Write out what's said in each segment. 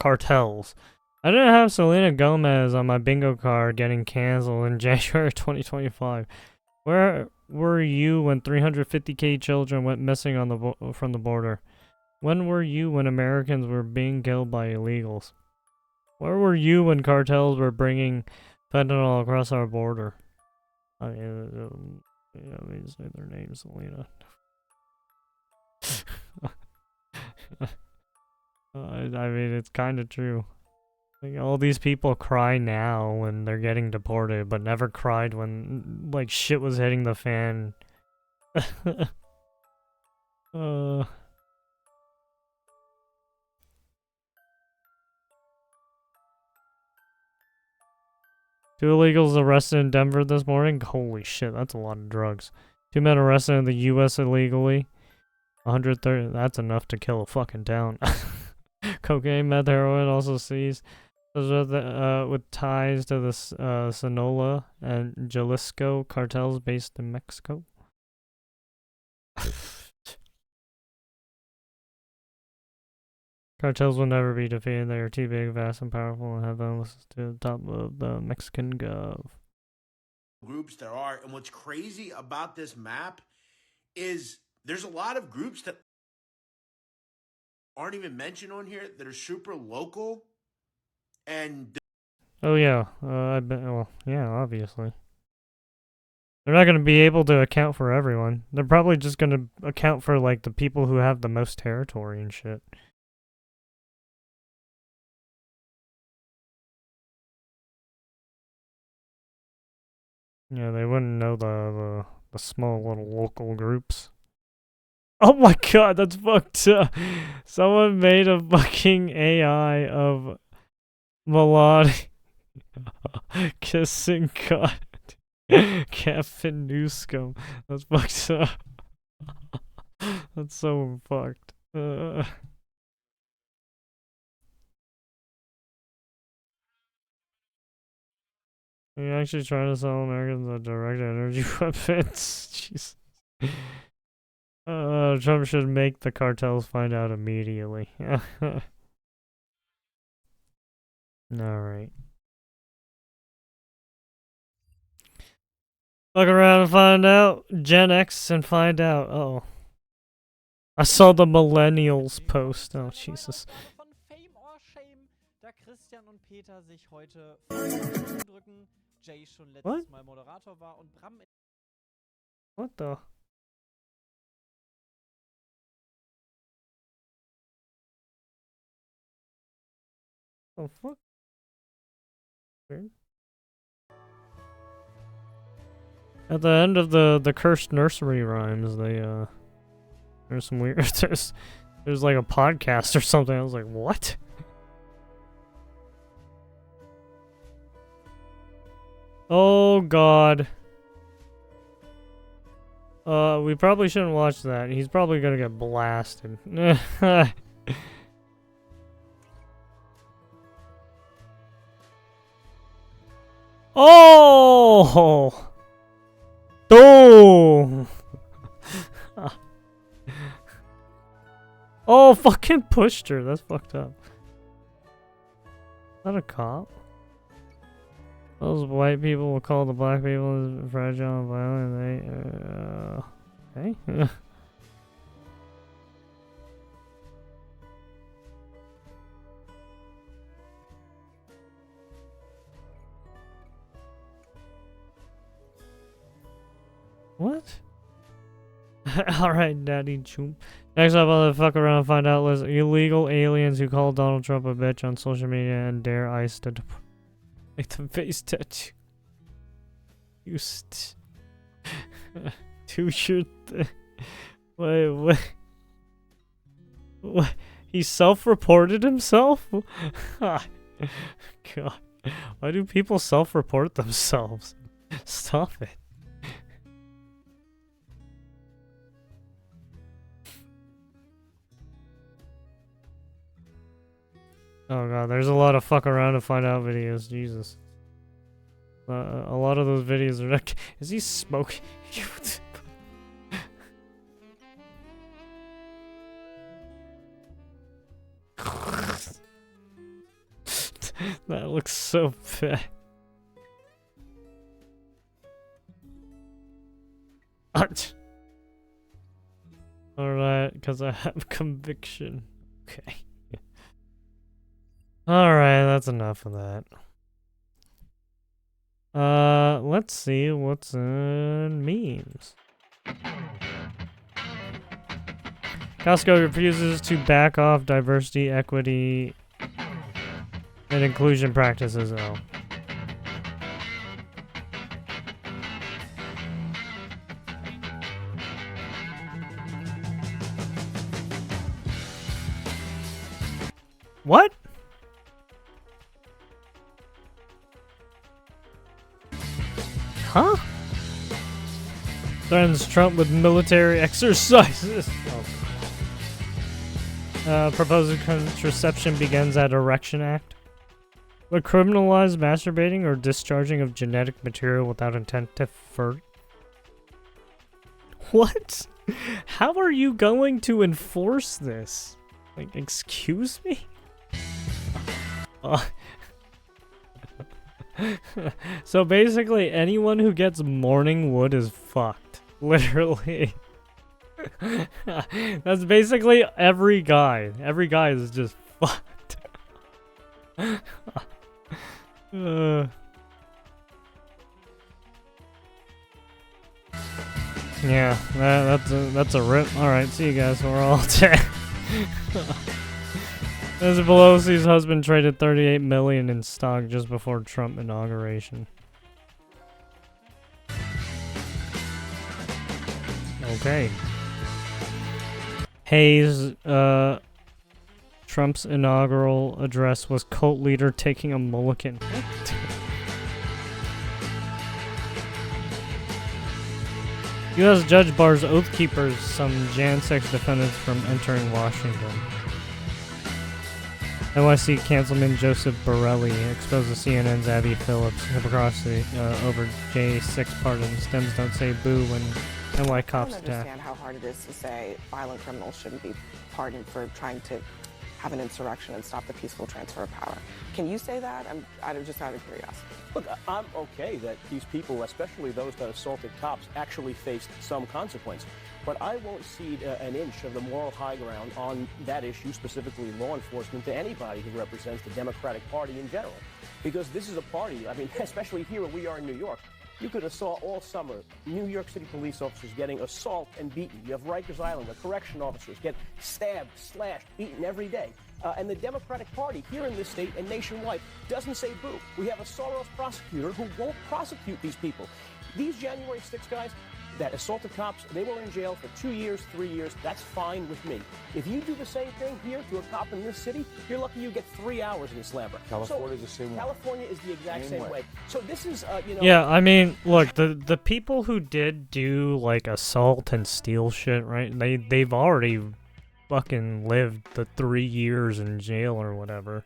cartels. I didn't have Selena Gomez on my bingo card getting canceled in January 2025. Where were you when 350k children went missing on from the border? When were you when Americans were being killed by illegals? Where were you when cartels were bringing fentanyl across our border? I mean, yeah, let me say their names, Selena. I mean, it's kind of true. Like, all these people cry now when they're getting deported, but never cried when, like, shit was hitting the fan. Two illegals arrested in Denver this morning? Holy shit, that's a lot of drugs. 2 men arrested in the U.S. illegally. 130, that's enough to kill a fucking town. Cocaine, meth, heroin also seized. With ties to the Sonora and Jalisco cartels based in Mexico. Cartels will never be defeated. They are too big, vast, and powerful, and have endless to the top of the Mexican gov. Groups there are, and what's crazy about this map is there's a lot of groups that aren't even mentioned on here that are super local, and oh yeah, I bet. Well, yeah, obviously. They're not going to be able to account for everyone. They're probably just going to account for, like, the people who have the most territory and shit. Yeah, they wouldn't know the small little local groups. Oh my god, that's fucked up. Someone made a fucking AI of Melody kissing God. Captain Newscomb. That's fucked up. That's so fucked. Are you actually trying to sell Americans a direct energy weapons? Jesus. Trump should make the cartels find out immediately. Alright. Look around and find out. Gen X and find out. Oh. I saw the millennials post. Oh, Jesus. What? What the? Oh, fuck. Weird. At the end of the cursed nursery rhymes, there's some weird, there's like a podcast or something. I was like, what? Oh god. We probably shouldn't watch that. He's probably gonna get blasted. Oh! Oh! Oh, fucking pushed her. That's fucked up. Is that a cop? Those white people will call the black people fragile and violent. They, okay. What? Alright, Daddy Choom. Next up, I'll fuck around and find out list illegal aliens who call Donald Trump a bitch on social media and dare ICE to make the face tattoo. Used to your wait, what? He self-reported himself? God. Why do people self-report themselves? Stop it. Oh god, there's a lot of fuck around to find out videos. Jesus. A lot of those videos are like, is he smoking? That looks so bad. Alright, because I have conviction. Okay. Alright, that's enough of that. Let's see what's in memes. Costco refuses to back off diversity, equity, and inclusion practices. Oh. What? Huh? Threatens Trump with military exercises. Oh. Proposed contraception begins at Erection Act. Would criminalize masturbating or discharging of genetic material without intent to What? How are you going to enforce this? Like, excuse me? So basically, anyone who gets morning wood is fucked. Literally. That's basically every guy. Every guy is just fucked. Yeah, that's a rip. Alright, see you guys. We're all dead. Nancy Pelosi's husband traded $38 million in stock just before Trump inauguration. Okay. Hayes, Trump's inaugural address was cult leader taking a mulligan. U.S. judge bars Oath Keepers, some Jan 6 defendants from entering Washington. NYC councilman Joseph Borelli exposes CNN's Abby Phillips hypocrisy over J6 pardons. Dems don't say boo when NY cops attack. I don't understand how hard it is to say violent criminals shouldn't be pardoned for trying to have an insurrection and stop the peaceful transfer of power. Can you say that? I'm just out of curiosity. Look, I'm okay that these people, especially those that assaulted cops, actually faced some consequence. But I won't cede an inch of the moral high ground on that issue, specifically law enforcement, to anybody who represents the Democratic Party in general. Because this is a party, I mean, especially here where we are in New York, you could have saw all summer New York City police officers getting assaulted and beaten. You have Rikers Island, where correction officers get stabbed, slashed, beaten every day. And the Democratic Party here in this state and nationwide doesn't say boo. We have a Soros prosecutor who won't prosecute these people. These January 6 guys that assaulted cops, they were in jail for 2 years, 3 years. That's fine with me. If you do the same thing here to a cop in this city, you're lucky you get 3 hours in this slammer. California's the same way. California is the exact same way. So this is, you know... Yeah, I mean, look, the people who did do, like, assault and steal shit, right, they've already fucking lived the 3 years in jail or whatever.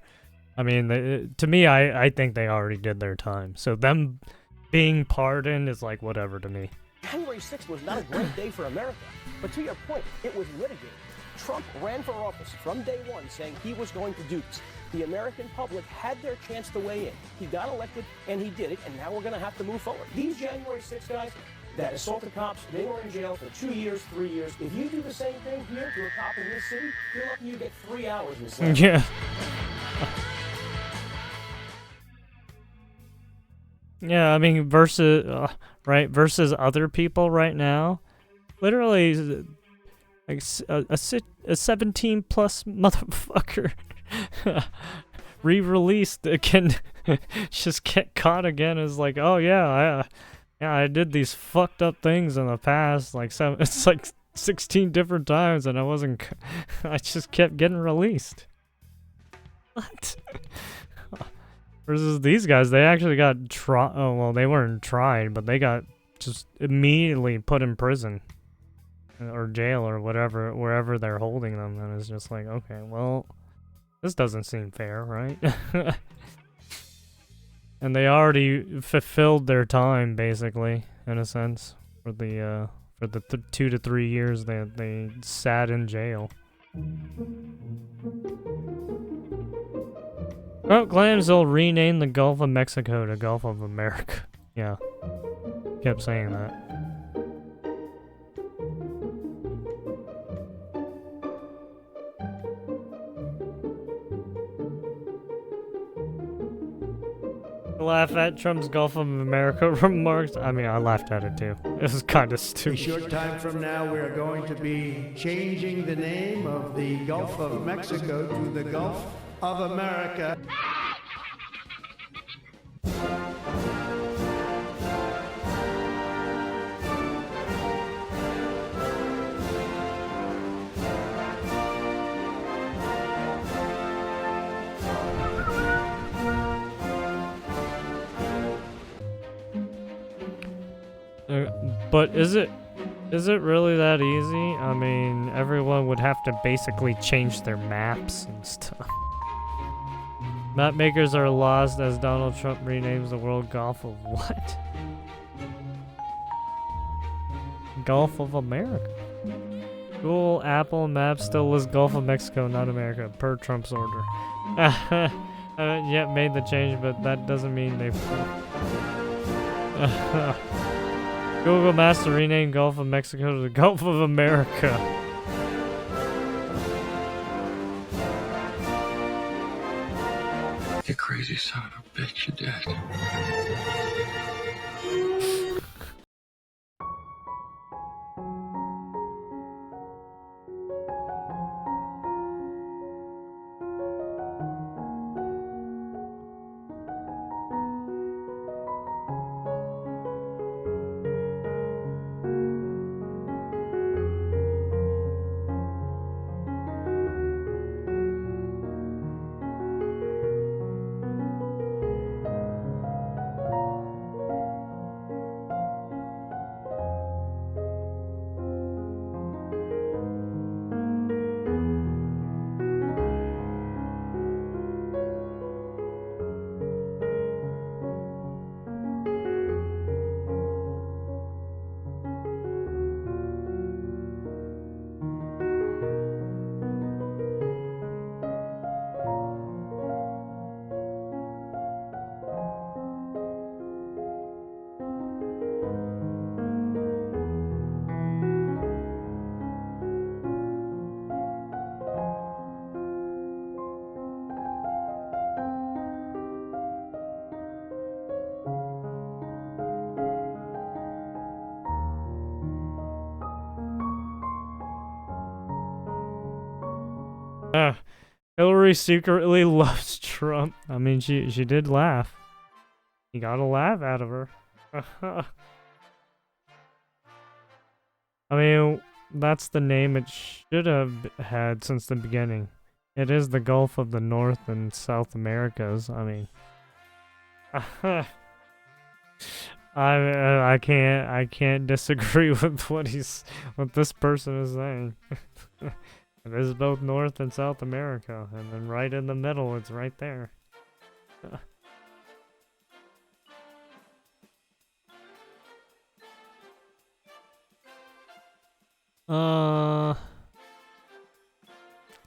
I mean, to me, I think they already did their time. So them being pardoned is like whatever to me. January 6th was not a great day for America. But to your point, it was litigated. Trump ran for office from day one saying he was going to do this. The American public had their chance to weigh in. He got elected, and he did it, and now we're going to have to move forward. These January 6 guys that assaulted cops, they were in jail for 2 years, 3 years. If you do the same thing here to a cop in this city, you're lucky you get 3 hours in this. Yeah. Yeah, I mean, versus other people right now, literally, like a 17 plus motherfucker re-released can just get caught again as like, oh yeah, I did these fucked up things in the past, like it's like 16 different times, and I just kept getting released. What? Versus these guys, they actually got they weren't tried, but they got just immediately put in prison or jail or whatever, wherever they're holding them. And it's just like, okay, well, this doesn't seem fair, right? And they already fulfilled their time, basically, in a sense, for the 2 to 3 years that they sat in jail. Trump claims they'll rename the Gulf of Mexico to Gulf of America. Yeah. Kept saying that. Laugh at Trump's Gulf of America remarks. I mean, I laughed at it too. It was kind of A stupid. short time from now, we are going to be changing the name of the Gulf of Mexico to the Gulf of America. But is it really that easy? I mean, everyone would have to basically change their maps and stuff. Map makers are lost as Donald Trump renames the world Gulf of what? Gulf of America. Google, Apple Maps still lists Gulf of Mexico, not America, per Trump's order. Haven't yet made the change, but that doesn't mean they've... Google Maps to rename Gulf of Mexico to the Gulf of America. You crazy son of a bitch, you did. Hillary secretly loves Trump. I mean, she did laugh. You got a laugh out of her. I mean, that's the name it should have had since the beginning. It is the Gulf of the North and South Americas. I mean, I can't disagree with what this person is saying. It is both North and South America, and then right in the middle, it's right there.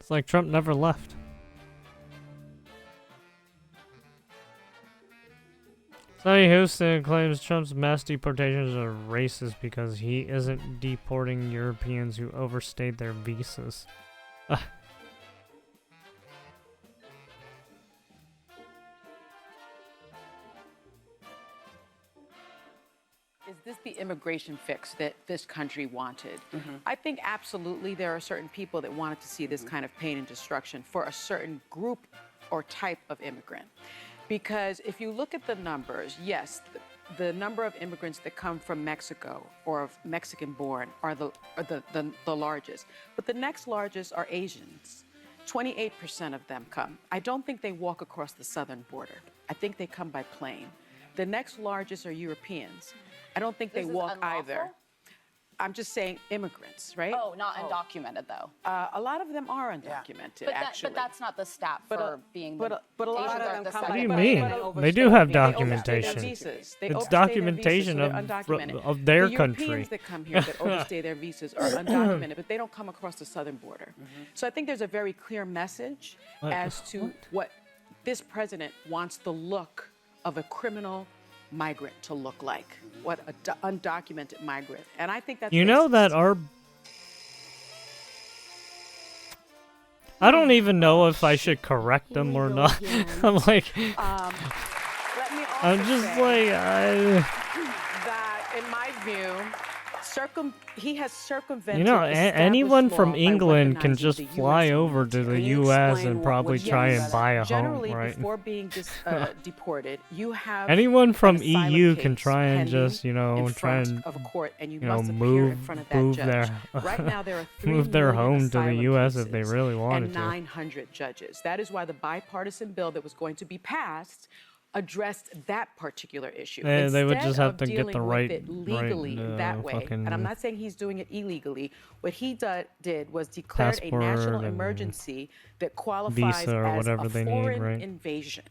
It's like Trump never left. Sonny Houston claims Trump's mass deportations are racist because he isn't deporting Europeans who overstayed their visas. Is this the immigration fix that this country wanted? I think absolutely there are certain people that wanted to see this kind of pain and destruction for a certain group or type of immigrant. Because if you look at the numbers, yes, the number of immigrants that come from Mexico or of Mexican-born are the largest. But the next largest are Asians. 28% of them come. I don't think they walk across the southern border. I think they come by plane. The next largest are Europeans. I don't think they walk either. I'm just saying immigrants, right? Oh, not undocumented though. A lot of them are undocumented, But, actually. but that's not the stat for being. But a lot of them come What by do you plane. mean? But They do have they overstay their documentation. visas. They It's overstay their documentation visas, so they're undocumented. of their the country. Europeans that come here that overstay their visas are undocumented, but they don't come across the southern border. So I think there's a very clear message as to what this president wants the look of a criminal migrant to look like, what an undocumented migrant. And I think that's You know that our... I don't even know if I should correct them or not. I'm like... Let me I'm also just say like... that, in my view, he has circumvented You know, anyone established from law by England can weaponizing just the fly US over to the Can you US explain and what probably was try done and buy a Generally, home, right? before being deported, you have Anyone from an asylum EU can case try and pending just, you know, in try front and, of a court, and you you know, must appear in move front of that judge. their Right now, there are 3 move their million home to the asylum US if they cases really wanted and to. 900 judges. That is why the bipartisan bill that was going to be passed addressed that particular issue. They would Instead just have of to get the dealing with right, it legally that way, and I'm fucking not saying he's doing it illegally. What he did was declared a national passport and emergency that qualifies visa or as whatever a they need, foreign right? invasion.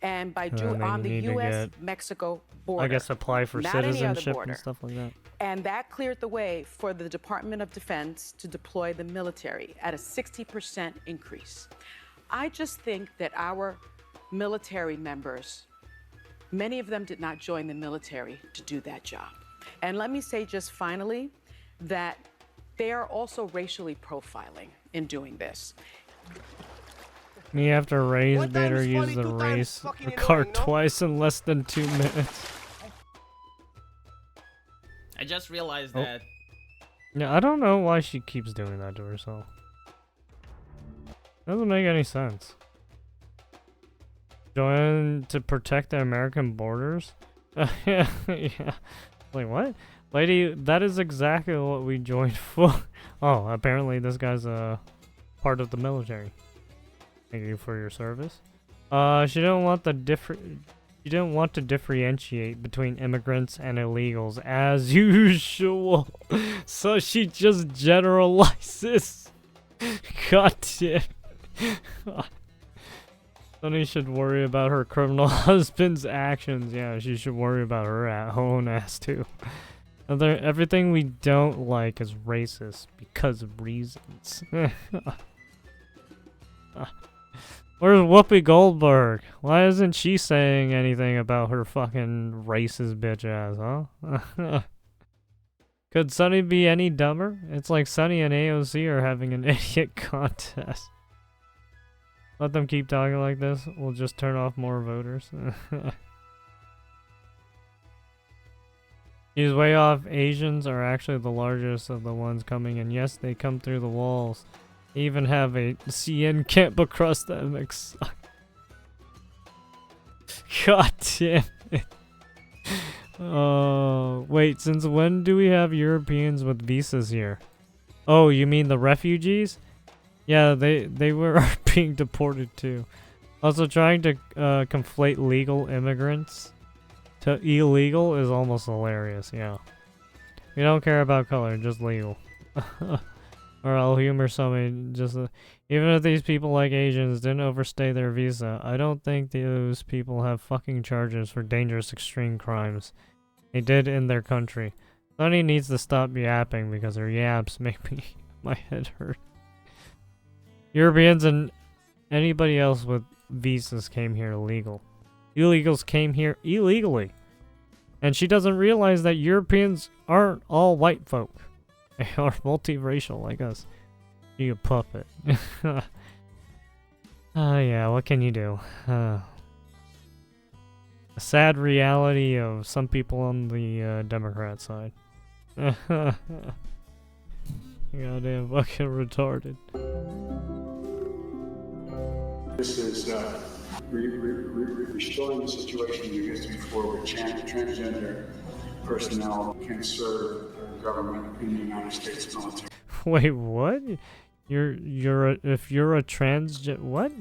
And by then on you the need to U.S.-Mexico border, I guess apply for not any other citizenship border. and stuff like that. And that cleared the way for the Department of Defense to deploy the military at a 60% increase. I just think that our military members, many of them did not join the military to do that job. And let me say just finally that they are also racially profiling in doing this. Me after race One time better is use funny, the 2 times race fucking card annoying, no? twice in less than 2 minutes. I just realized Oh. that Yeah, I don't know why she keeps doing that to herself. Doesn't make any sense. Join to protect the American borders? Yeah. Wait, what? Lady, that is exactly what we joined for. Oh, apparently this guy's a part of the military. Thank you for your service. She didn't want to differentiate between immigrants and illegals as usual. So she just generalizes. God damn. Sonny should worry about her criminal husband's actions. Yeah, she should worry about her own ass too. Everything we don't like is racist because of reasons. Where's Whoopi Goldberg? Why isn't she saying anything about her fucking racist bitch ass, huh? Could Sonny be any dumber? It's like Sonny and AOC are having an idiot contest. Let them keep talking like this. We'll just turn off more voters. He's way off. Asians are actually the largest of the ones coming in. Yes, they come through the walls. They even have a CN camp across them. God damn it. Oh, wait, since when do we have Europeans with visas here? Oh, you mean the refugees? Yeah, they were being deported too. Also, trying to conflate legal immigrants to illegal is almost hilarious, yeah. We don't care about color, just legal. Or I'll humor somebody, just even if these people like Asians didn't overstay their visa, I don't think those people have fucking charges for dangerous extreme crimes. They did in their country. Sonny needs to stop yapping because her yaps make me my head hurt. Europeans and anybody else with visas came here illegal. Illegals came here illegally. And she doesn't realize that Europeans aren't all white folk. They are multiracial like us. You puppet. Yeah, what can you do? A sad reality of some people on the Democrat side. Goddamn fucking retarded. This is restoring the situation you used before where transgender personnel can serve the government in the United States military. Wait, what? If you're a transgender, what?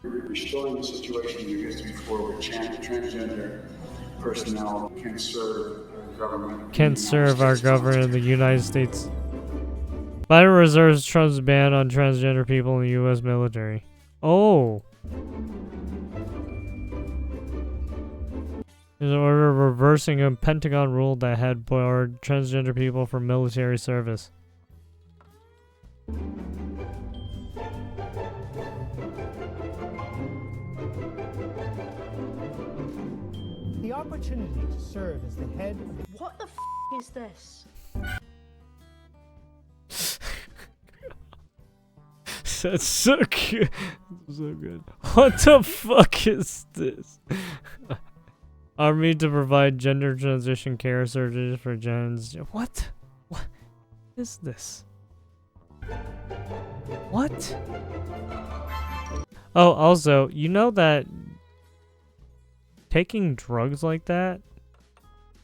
Restoring the situation you used before where transgender personnel can serve the government. Can serve our government in the United States. Biden reserves Trump's ban on transgender people in the U.S. military. Oh. There's an order reversing a Pentagon rule that had barred transgender people from military service. the opportunity to serve as the head of the... What the f is this? That's so good. So good. What the fuck is this? Army to provide gender transition care surgeries for gens. What? What is this? What? Oh, also, you know that taking drugs like that,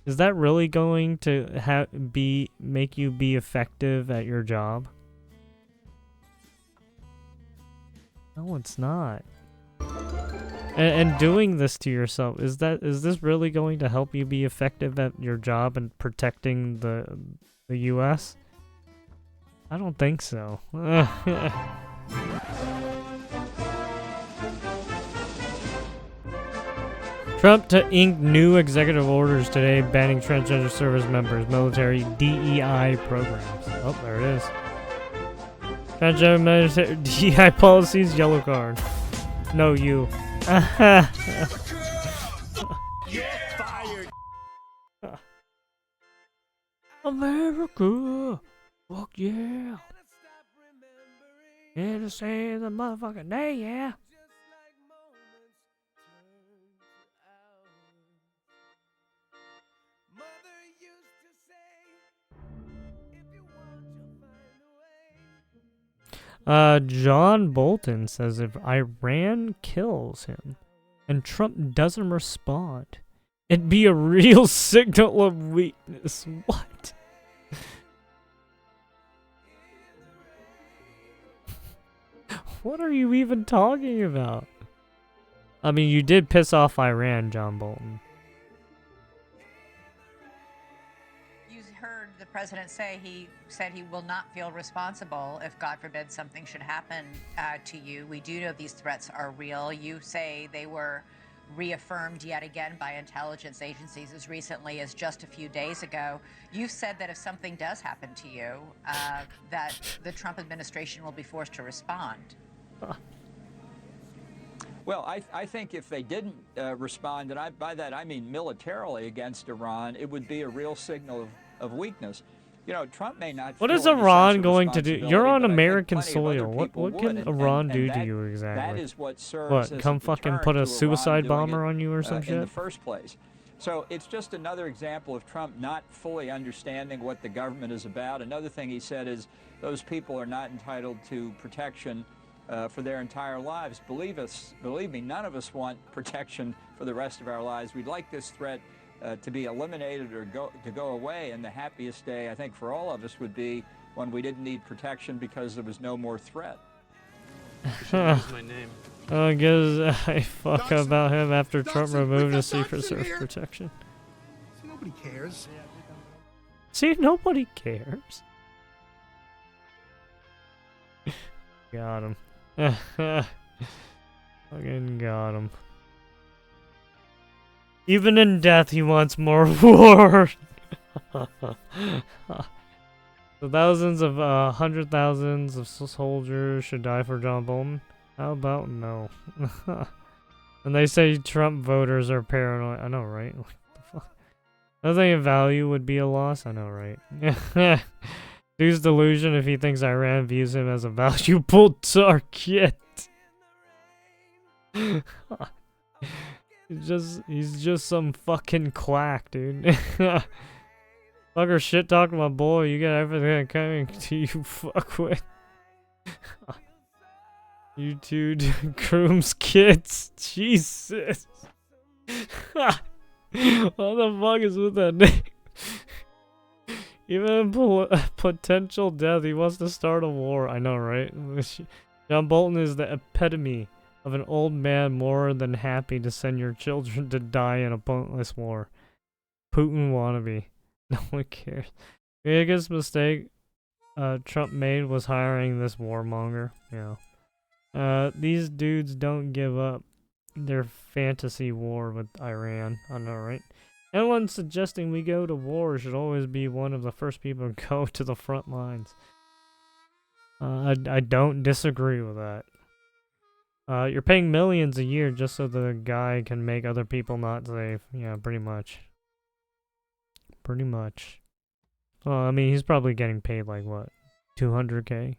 is that really going to make you be effective at your job? No, it's not. And doing this to yourself, is this really going to help you be effective at your job and protecting the US? I don't think so. Trump to ink new executive orders today banning transgender service members, military DEI programs. Oh, there it is. Transgender military DEI policies, yellow card. No, you. America! Fuck yeah! Here to say the motherfucking day, yeah! John Bolton says if Iran kills him and Trump doesn't respond, it'd be a real signal of weakness. What? What are you even talking about? I mean, you did piss off Iran, John Bolton. Heard the president say he said he will not feel responsible if, God forbid, something should happen to you. We do know these threats are real. You say they were reaffirmed yet again by intelligence agencies as recently as just a few days ago. You said that if something does happen to you, that the Trump administration will be forced to respond. Well, I think if they didn't respond, and by that I mean militarily against Iran, it would be a real signal of weakness. You know, Trump may not. What is Iran going to do? You're on American soil. What can Iran do to you exactly? That is what serves as come fucking put a suicide bomber on you or some shit? In the first place. So it's just another example of Trump not fully understanding what the government is about. Another thing he said is those people are not entitled to protection for their entire lives. Believe me, none of us want protection for the rest of our lives. We'd like this threat to be eliminated or to go away, and the happiest day, I think, for all of us would be when we didn't need protection because there was no more threat. My name. I guess I fuck about him after Trump removed his Secret Service protection. See, nobody cares. See, nobody cares. Got him. Fucking got him. Even in death, he wants more war. The thousands of, 100,000s of soldiers should die for John Bolton. How about no? And they say Trump voters are paranoid. I know, right? What the fuck? Nothing of value would be a loss. I know, right? Dude's delusion if he thinks Iran views him as a valuable target. He's just some fucking quack, dude. Fucker shit talking my boy, you got everything coming to you, fuck with. You two grooms kids. Jesus. What the fuck is with that name? Even in potential death, he wants to start a war. I know, right? John Bolton is the epitome of an old man more than happy to send your children to die in a pointless war. Putin wannabe. No one cares. The biggest mistake Trump made was hiring this warmonger. Yeah. These dudes don't give up their fantasy war with Iran. I know, right? Anyone suggesting we go to war should always be one of the first people to go to the front lines. I don't disagree with that. You're paying millions a year just so the guy can make other people not safe. Yeah, pretty much. Pretty much. Well, I mean, he's probably getting paid like what, 200K,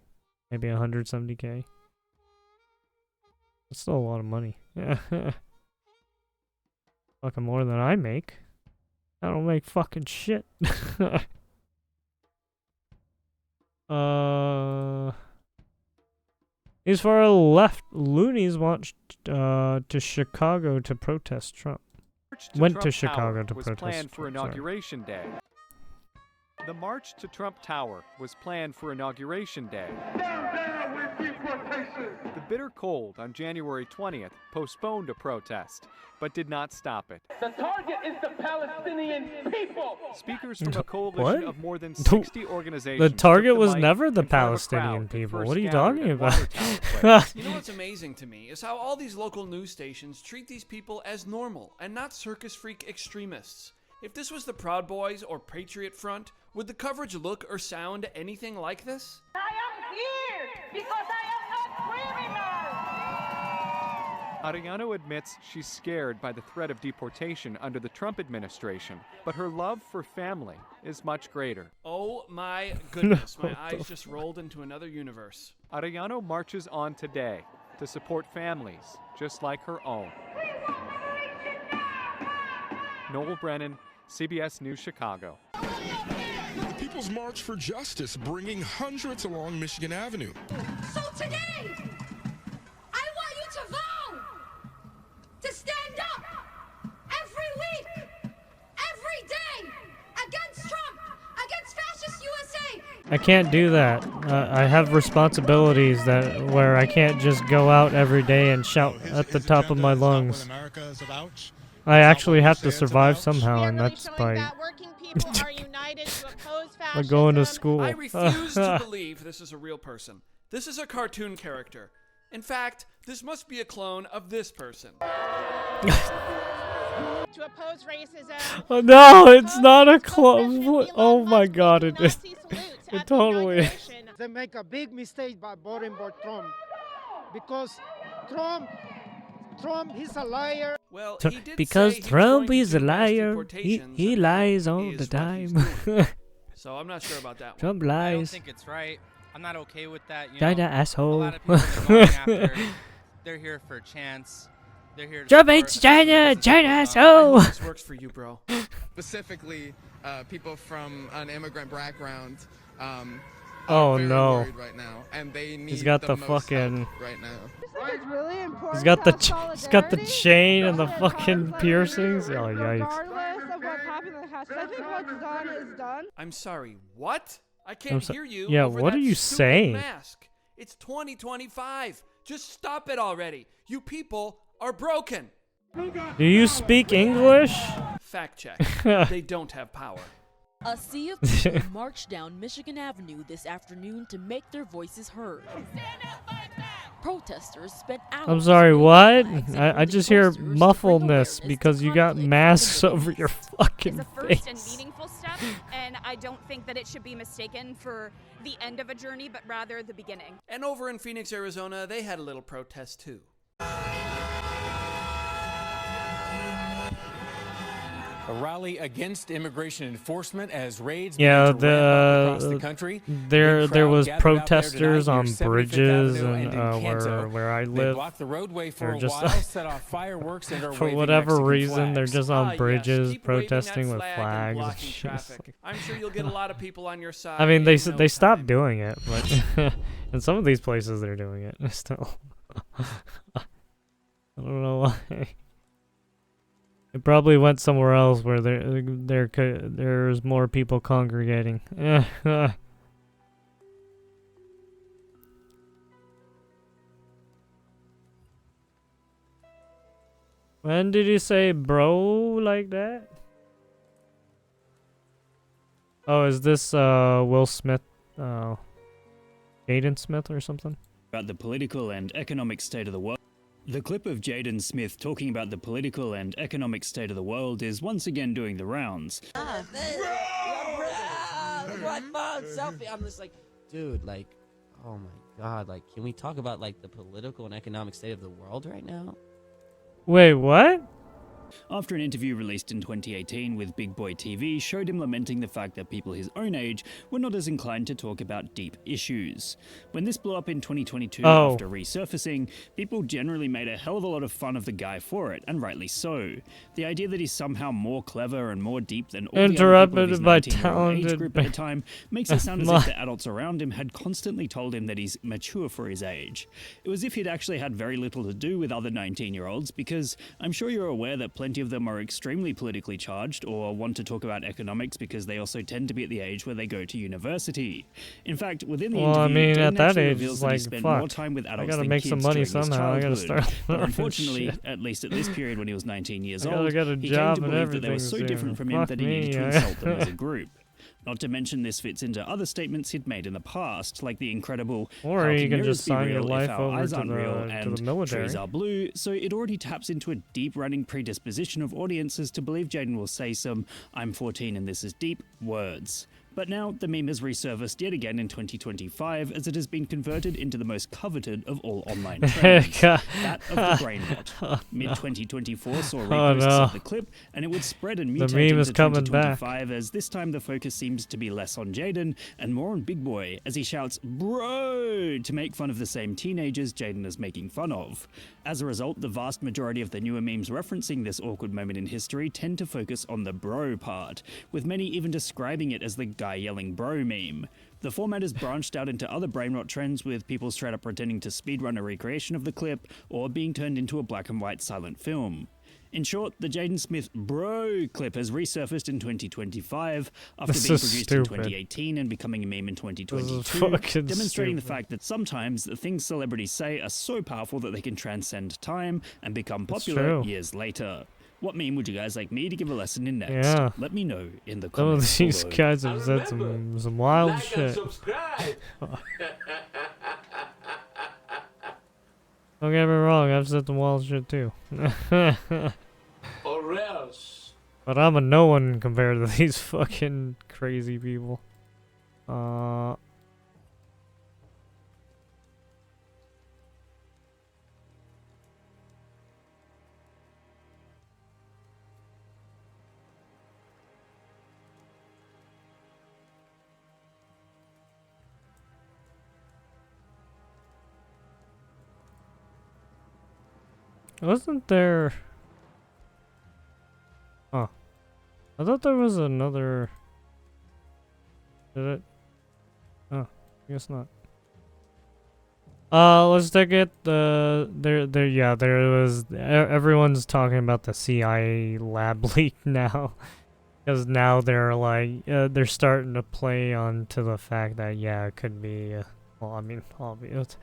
maybe 170K. That's still a lot of money. Yeah. Fucking more than I make. I don't make fucking shit. These far left loonies marched to Chicago to protest Trump. Went to Chicago to protest planned for Trump, sorry. Inauguration Day. The March to Trump Tower was planned for Inauguration Day. The bitter cold on January 20th postponed a protest, but did not stop it. The target is the Palestinian people. Speakers from a coalition What? of more than 60 organizations. The target took was mic never the in front of a Palestinian crowd that people. first What are you gathered talking at about? Watertown Place. You know what's amazing to me is how all these local news stations treat these people as normal and not circus freak extremists. If this was the Proud Boys or Patriot Front, would the coverage look or sound anything like this? I am here because I am not criminal. Ariano admits she's scared by the threat of deportation under the Trump administration, but her love for family is much greater. Oh my goodness, my eyes just rolled into another universe. Ariano marches on today to support families just like her own. Noel Brennan, CBS News, Chicago. The People's March for Justice bringing hundreds along Michigan Avenue. So today, I want you to vow to stand up every week, every day, against Trump, against fascist USA. I can't do that. I have responsibilities where I can't just go out every day and shout at the top of my lungs. I actually have to survive somehow, and that's by by going to school. I refuse to believe this is a real person. This is a cartoon character. In fact, this must be a clone of this person. To oppose racism. Oh, no, it's not a clone. Oh my god, it is. It totally is. They make a big mistake by voting for Trump. Because Trump, he's a liar. Well, So, because Trump is a liar, he lies all the time. So I'm not sure about that one. Trump I don't lies. think it's right. I'm not okay with that. You China know, asshole. A lot of people are going after. They're here for a chance. They're here to Trump support hates a China. citizen. China I asshole. hope this works for you, bro. Specifically, people from an immigrant background. Oh very no. worried right now, and they need He's got the most fucking. help right now. It's really important. He's got the to have chain and the solidarity fucking piercings. Oh yikes. regardless of what happened in the past. I think what's done is done. I'm sorry, what? I I'm can't so- hear you. yeah, over what that are you stupid saying? Mask. It's 2025. Just stop it already. You people are broken. Do you speak English? Fact check. They don't have power. A sea of people marched down Michigan Avenue this afternoon to make their voices heard. Protesters spent hours. I'm sorry, what? flags and I holding just hear posters to bring muffledness awareness to because you got conflict masks in the over Middle your East. fucking It's a first and face. meaningful step, and I don't think that it should be mistaken for the end of a journey, but rather the beginning. And over in Phoenix, Arizona, they had a little protest too. A rally against immigration enforcement as raids Yeah, began to ramp up across the country. there Big was crowd gathered out there protesters tonight on near 75th bridges Avenue and in Canto. where I They live. blocked the roadway for They're a just while, set off fireworks, and are for waving whatever Mexican reason they're flags. just on yes, bridges keep waving that protesting with flag and flags. blocking It's just traffic. like- I'm sure you'll get a lot of people on your side. I mean, they in no they stopped time. doing it, but in some of these places they're doing it still. I don't know why. It probably went somewhere else where there's more people congregating. When did you say bro like that? Oh, is this Will Smith? Jaden Smith or something? About the political and economic state of the world. The clip of Jaden Smith talking about the political and economic state of the world is once again doing the rounds. Selfie. I'm just like, dude, like, oh my God, like, can we talk about like the political and economic state of the world right now? Wait, what? After an interview released in 2018 with Big Boy TV showed him lamenting the fact that people his own age were not as inclined to talk about deep issues. When this blew up in 2022 after resurfacing, people generally made a hell of a lot of fun of the guy for it, and rightly so. The idea that he's somehow more clever and more deep than all the other people of his 19-year-old age group at the time makes it sound as if the adults around him had constantly told him that he's mature for his age. It was as if he'd actually had very little to do with other 19-year-olds, because I'm sure you're aware that plenty of them are extremely politically charged or want to talk about economics because they also tend to be at the age where they go to university. In fact, within the interview, I mean, Jaden at that actually age, reveals it's that he like, spent fuck, more time with I adults gotta than make kids some money during his somehow. I gotta childhood. start But learning unfortunately, shit. at least at this period when he was 19 years I gotta old, get a he job came to and believe that they were everything so soon. different from him Fuck that he needed me, to yeah. insult them as a group. Not to mention this fits into other statements he'd made in the past, like the incredible Or "How you can can mirrors just be sign your real life if our over eyes to aren't real the and military. trees are blue," so it already taps into a deep-running predisposition of audiences to believe Jaden will say some "I'm 14 and this is deep" words. But now, the meme has resurfaced yet again in 2025 as it has been converted into the most coveted of all online trends, that of the brain rot. Mid-2024 saw reposts of the clip, and it would spread and The mutate meme is into coming back. 2025 as this time the focus seems to be less on Jaden and more on Big Boy as he shouts "bro" to make fun of the same teenagers Jaden is making fun of. As a result, the vast majority of the newer memes referencing this awkward moment in history tend to focus on the bro part, with many even describing it as the guy yelling bro meme. The format has branched out into other brain rot trends, with people straight up pretending to speedrun a recreation of the clip or being turned into a black and white silent film. In short, the Jaden Smith bro clip has resurfaced in 2025 after This being is produced stupid. in 2018 and becoming a meme in 2022, fucking demonstrating the stupid. fact that sometimes the things celebrities say are so powerful that they can transcend time and become That's popular true. years later. What meme would you guys like me to give a lesson in next? Yeah. Let me know in the Some of comments these below. guys have said some wild shit. Don't get me wrong, I've said some wild shit too. Or else. But I'm a no one compared to these fucking crazy people. Wasn't there... Huh. I thought there was another... Did it? Oh, I guess not. Let's take it. There was... Everyone's talking about the CIA lab leak now. Because now they're like... they're starting to play on to the fact that, yeah, it could be... well, I mean, obvious.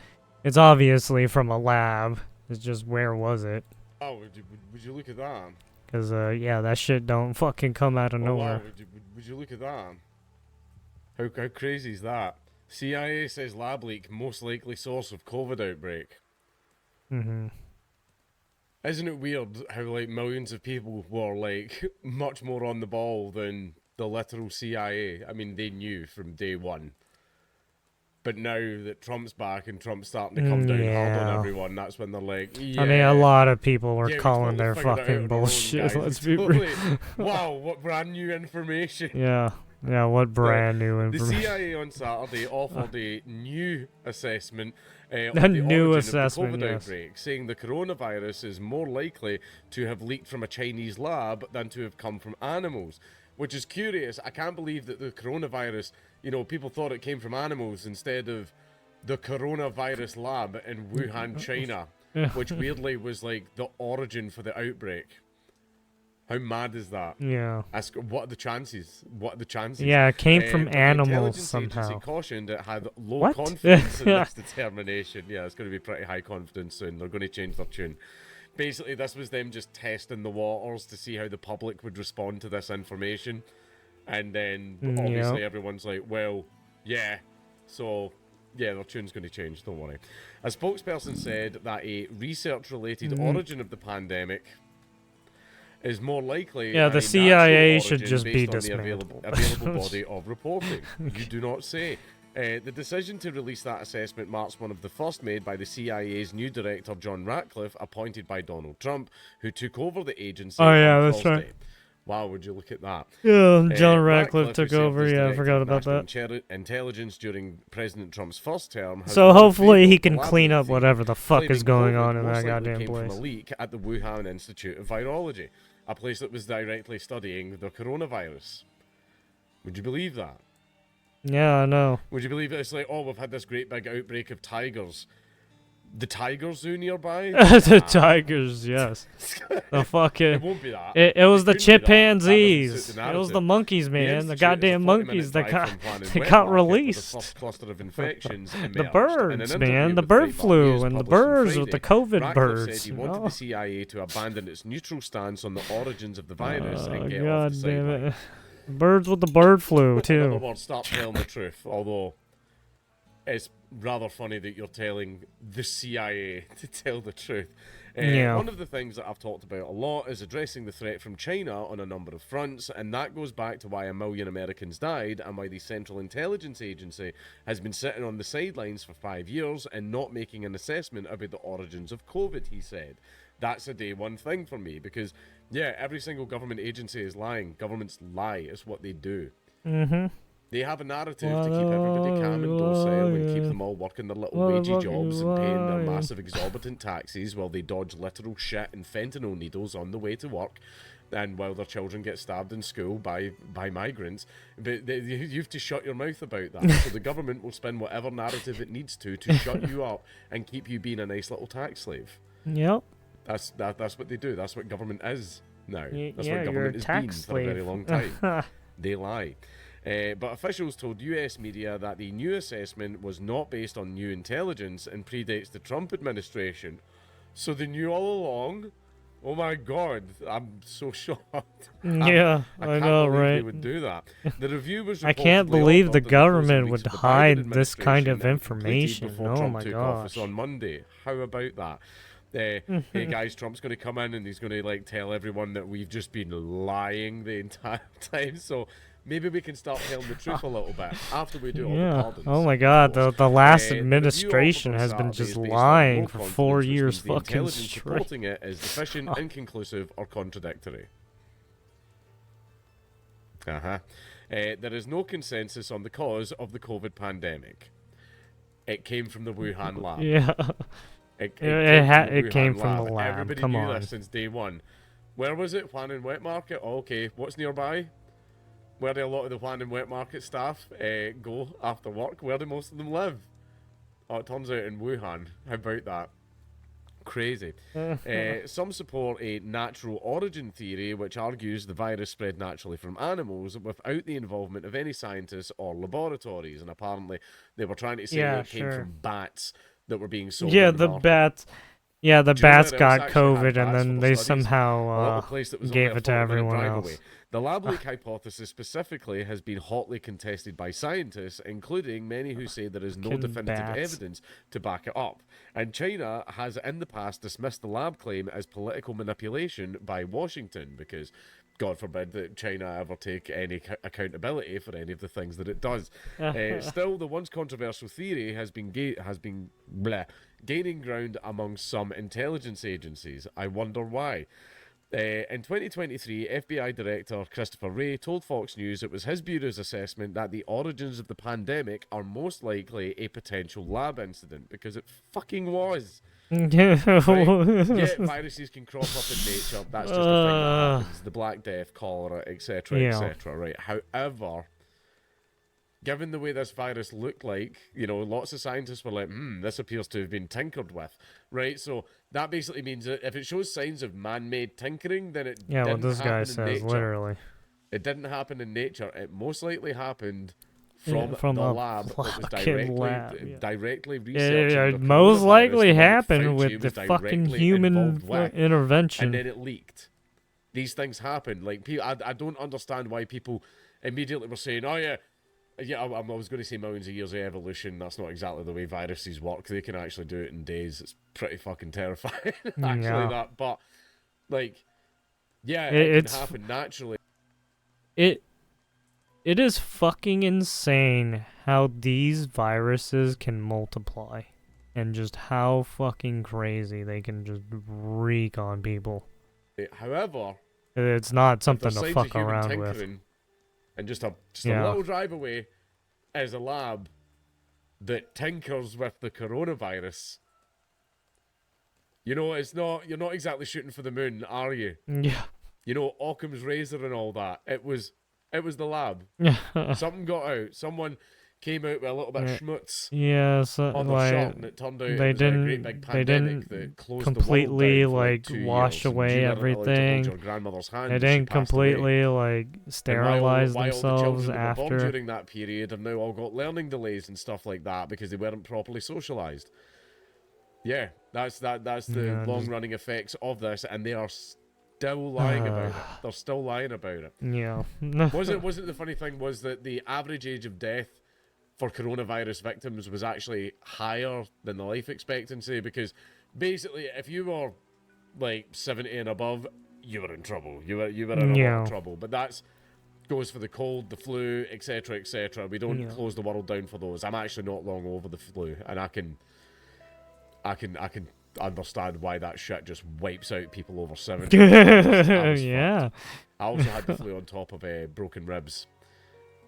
It's obviously from a lab. It's just, where was it? Oh, would you look at that? Because, yeah, that shit don't fucking come out of Oh, nowhere. wow, would you look at that? How crazy is that? CIA says lab leak, most likely source of COVID outbreak. Mm-hmm. Isn't it weird how, like, millions of people were, like, much more on the ball than the literal CIA? I mean, they knew from day one. But now that Trump's back and Trump's starting to come down hard on Yeah. everyone, that's when they're like, yeah. I mean, a lot of people were yeah, we calling totally their figured it out fucking on our own, bullshit. guys. Let's We be totally, real. wow, what brand new information. Yeah. Yeah, what brand new The information. CIA on Saturday offered a new assessment of A the new origin assessment, of the COVID yes. outbreak, saying the coronavirus is more likely to have leaked from a Chinese lab than to have come from animals, which is curious. I can't believe that the coronavirus, you know, people thought it came from animals instead of the coronavirus lab in Wuhan, China, which weirdly was like the origin for the outbreak. How mad is that? Yeah. What are the chances? What are the chances? Yeah, it came from The animals intelligence somehow. agency cautioned it had low What? confidence in this determination. Yeah, it's going to be pretty high confidence soon. They're going to change their tune. Basically, this was them just testing the waters to see how the public would respond to this information. And then, obviously, Yep. everyone's like, well, yeah. So, yeah, their tune's going to change. Don't worry. A spokesperson said that a research-related origin of the pandemic is more likely. Yeah, than the a CIA natural should origin just be based on the dismantled. available body of reporting. You do not say. The decision to release that assessment marks one of the first made by the CIA's new director, John Ratcliffe, appointed by Donald Trump, who took over the agency Oh, yeah, on that's Thursday. right. Wow, would you look at that? Yeah, John Ratcliffe, Ratcliffe took who served over. as Yeah, I Director forgot of about National that. Intelligence during President Trump's first term. has So long hopefully he favoured can clean up collaborative whatever the fuck is claiming going COVID on in most that likely goddamn came place. from a leak at the Wuhan Institute of Virology, a place that was directly studying the coronavirus. Would you believe that? Yeah, I know. Would you believe it's like, oh, we've had this great big outbreak of tigers. The tiger zoo nearby? The tigers, yes. The fucking. It won't be that. It was the couldn't be that. That doesn't chimpanzees. suit the It was narrative. the monkeys, The man. The Institute is goddamn a 40-minute monkeys that drive got from Plan and they Wet got Market, where released. The first cluster of infections The emerged. In an birds, interview man. The with bird Breitbart flu News and the published on birds with the Friday, COVID Ratcliffe birds. said he you wanted know? the CIA to abandon its neutral stance on the origins of the virus and Oh, get off God the damn sideline. it. Birds with the bird flu, In other too. words, stop telling the truth, although it's rather funny that you're telling the CIA to tell the truth. Yeah. One of the things that I've talked about a lot is addressing the threat from China on a number of fronts, and that goes back to why 1 million Americans died and why the Central Intelligence Agency has been sitting on the sidelines for 5 years and not making an assessment about the origins of COVID, he said. That's a day one thing for me, because, yeah, every single government agency is lying. Governments lie. It's what they do. Mm-hmm. They have a narrative to keep everybody calm and docile and keep them all working their little wagey jobs and paying their massive exorbitant taxes while they dodge literal shit and fentanyl needles on the way to work, and while their children get stabbed in school by migrants. But you have to shut your mouth about that. So the government will spin whatever narrative it needs to shut you up and keep you being a nice little tax slave. Yep. That's what they do. That's what government is now. That's yeah, what you're government a has tax been slave. for a very long time. They lie. But officials told US media that the new assessment was not based on new intelligence and predates the Trump administration. So they knew all along? Oh my god, I'm so shocked. Yeah, I I can't know, believe right? they would do that. The review was I can't reportedly believe authored the in closing government weeks would of the Biden hide this kind of administration and completed information. before Oh Trump my took gosh. office on Monday. How about that? Hey guys, Trump's going to come in and he's going to like tell everyone that we've just been lying the entire time. So maybe we can start telling the truth a little bit after we do all the Yeah. pardons. Oh my god, the last The review administration offered on has been Saturday just is based on lying low for confidence, 4 which years means the fucking intelligence straight. reporting it is deficient, inconclusive, or contradictory. There is no consensus on the cause of the COVID pandemic. It came from the Wuhan lab. Yeah. It came from the lab. Everybody Come knew on. this since day one. Where was it? Juan and Wet Market? Oh, okay. What's nearby? Where do a lot of the Juan and Wet Market staff go after work? Where do most of them live? Oh, it turns out in Wuhan. How about that? Crazy. Some support a natural origin theory, which argues the virus spread naturally from animals without the involvement of any scientists or laboratories. And apparently, they were trying to say that it came from bats that were being sold. Yeah, in the the market. bats. Yeah, the Do you know bats that it was got actually had COVID, and bats then for they studies? A somehow little place that was only gave a it to 40-minute everyone drive else. away. The lab leak hypothesis specifically has been hotly contested by scientists, including many who say there is no Fucking definitive bats. evidence to back it up. And China has in the past dismissed the lab claim as political manipulation by Washington because, God forbid, that China ever take any accountability for any of the things that it does. Still, the once controversial theory has been gaining ground among some intelligence agencies. I wonder why. In 2023, FBI Director Christopher Wray told Fox News it was his bureau's assessment that the origins of the pandemic are most likely a potential lab incident, because it fucking was. Right? Yeah, viruses can crop up in nature. That's just a thing that happens. The Black Death, cholera, etc., Yeah. etc. Right. However, given the way this virus looked like, you know, lots of scientists were like, this appears to have been tinkered with, right? So that basically means that if it shows signs of man-made tinkering, then it Yeah, didn't what this guy happen in says, nature. literally. It didn't happen in nature. It most likely happened Yeah, from a the lab that was fucking lab, yeah. directly Yeah, researching the most coronavirus, likely the one that happened Fauci with the was fucking directly human involved with, intervention. and then it leaked. These things happen. Like, I don't understand why people immediately were saying, oh yeah, I was going to say millions of years of evolution. That's not exactly the way viruses work. They can actually do it in days. It's pretty fucking terrifying, actually, Yeah. that. But, like, yeah, It's can happen naturally. It is fucking insane how these viruses can multiply. And just how fucking crazy they can just wreak on people. However, it's not if something there's to signs fuck of human around with. tinkering, and just a Yeah. little drive away is a lab that tinkers with the coronavirus. You know, you're not exactly shooting for the moon, are you? Yeah. You know, Occam's razor and all that. It was the lab. Something got out. Someone came out with a little bit of schmutz on their shot, and it turned out it was a great big pandemic that closed completely the world down for like 2 wash years, and away you weren't allowed to hold everything. your grandmother's hand They as she didn't passed away. completely like sterilize Why all the themselves children that were born after. during that period have now all got learning delays and stuff like that because they weren't properly socialized. Yeah, that's the long running effects of this, and they are still lying about it. They're still lying about it. Yeah. wasn't the funny thing was that the average age of death for coronavirus victims was actually higher than the life expectancy, because basically if you were like 70 and above, you were in trouble. You were in a lot of trouble. But that's goes for the cold, the flu, etc., etc. We don't close the world down for those. I'm actually not long over the flu, and I can understand why that shit just wipes out people over 70. Yeah. I also had the flu on top of broken ribs.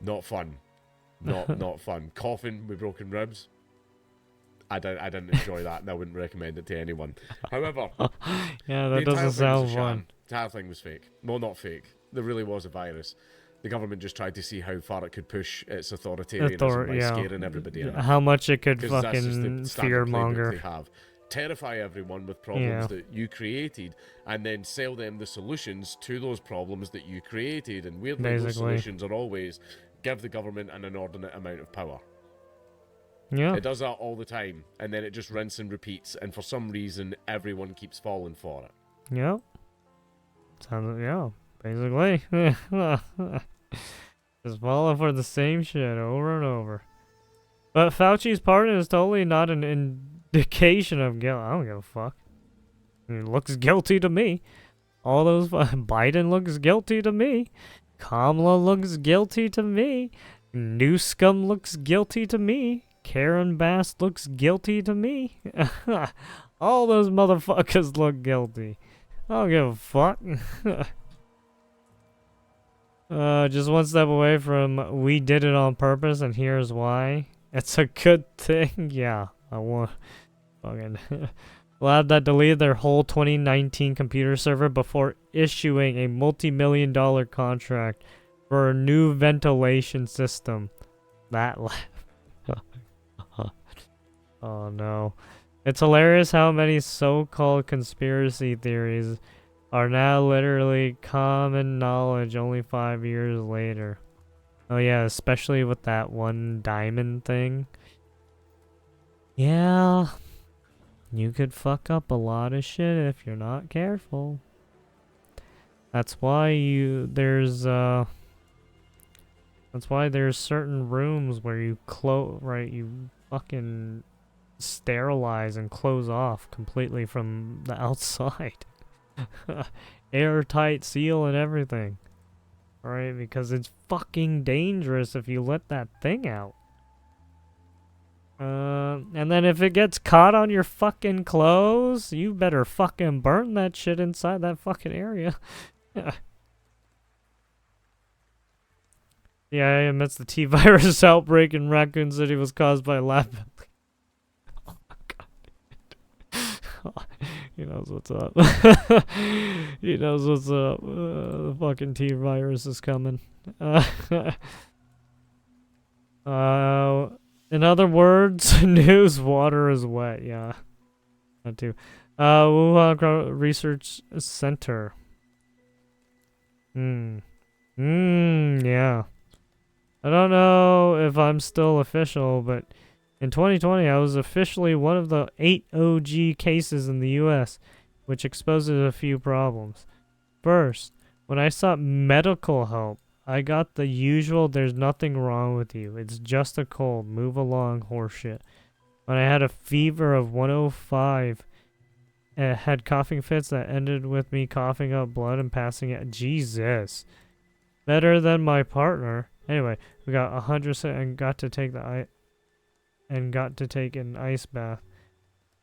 Not fun. Not fun. Coughing with broken ribs. I didn't enjoy that, and I wouldn't recommend it to anyone. However, yeah, the that entire doesn't thing was sound a sham. fun. The entire thing was fake. Well, not fake. There really was a virus. The government just tried to see how far it could push its authoritarianism by scaring everybody enough. How much it could 'Cause that's just the fucking standard playbook fearmonger. they have. Terrify everyone with problems that you created, and then sell them the solutions to those problems that you created. And weirdly, those Basically. solutions are always give the government an inordinate amount of power. Yeah. It does that all the time, and then it just rinse and repeats, and for some reason, everyone keeps falling for it. Yep. Sounds basically. Just falling for the same shit over and over. But Fauci's pardon is totally not an indication of guilt. I don't give a fuck. He looks guilty to me. All those Biden looks guilty to me. Kamala looks guilty to me. Newscum looks guilty to me. Karen Bass looks guilty to me. All those motherfuckers look guilty. I don't give a fuck. Just one step away from we did it on purpose and here's why. It's a good thing. Yeah, I want fucking lab that deleted their whole 2019 computer server before issuing a multi-million-dollar contract for a new ventilation system. That lab. Oh no. It's hilarious how many so-called conspiracy theories are now literally common knowledge only 5 years later. Oh yeah, especially with that one diamond thing. Yeah. You could fuck up a lot of shit if you're not careful. That's why there's certain rooms where you you fucking sterilize and close off completely from the outside. Airtight seal and everything. Alright, because it's fucking dangerous if you let that thing out. And then if it gets caught on your fucking clothes, you better fucking burn that shit inside that fucking area. CIA admits the T-virus outbreak in Raccoon City was caused by a lab. Oh my god. He knows what's up. He knows what's up. The fucking T-virus is coming. In other words, news water is wet. Yeah. That too. Wuhan Research Center. Yeah. I don't know if I'm still official, but in 2020, I was officially one of the 8 OG cases in the US, which exposes a few problems. First, when I sought medical help, I got the usual "there's nothing wrong with you, it's just a cold, move along" horseshit. When I had a fever of 105, had coughing fits that ended with me coughing up blood and passing out. Jesus. Better than my partner, Anyway, we got 100 and got to take an ice bath.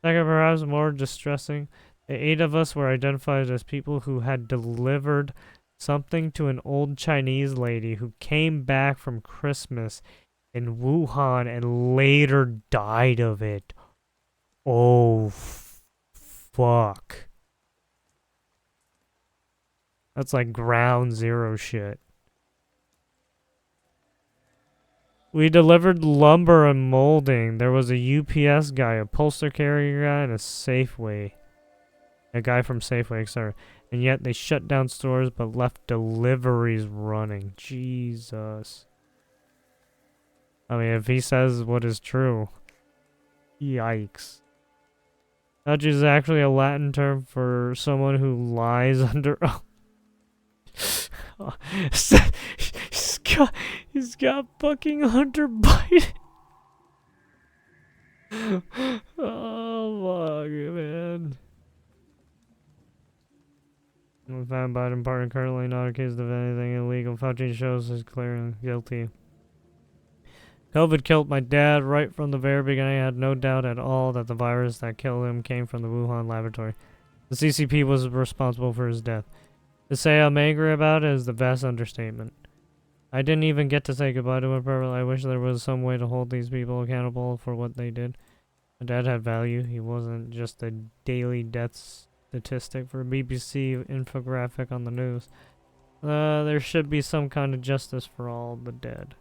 Second, perhaps more distressing, the 8 of us were identified as people who had delivered something to an old Chinese lady who came back from Christmas in Wuhan and later died of it. Oh, fuck. That's like ground zero shit. We delivered lumber and molding. There was a UPS guy, a postal carrier guy, and a Safeway. A guy from Safeway, etc. And yet they shut down stores but left deliveries running. Jesus. I mean, if he says what is true. Yikes. Nudge is actually a Latin term for someone who lies under... he's got fucking Hunter Biden. Oh, fuck, man. We found Biden pardon currently not accused of anything illegal. Fauci shows is clear and guilty. COVID killed my dad right from the very beginning. I had no doubt at all that the virus that killed him came from the Wuhan laboratory. The CCP was responsible for his death. To say I'm angry about it is the best understatement. I didn't even get to say goodbye to him properly. I wish there was some way to hold these people accountable for what they did. My dad had value. He wasn't just a daily death statistic for a BBC infographic on the news. There should be some kind of justice for all the dead.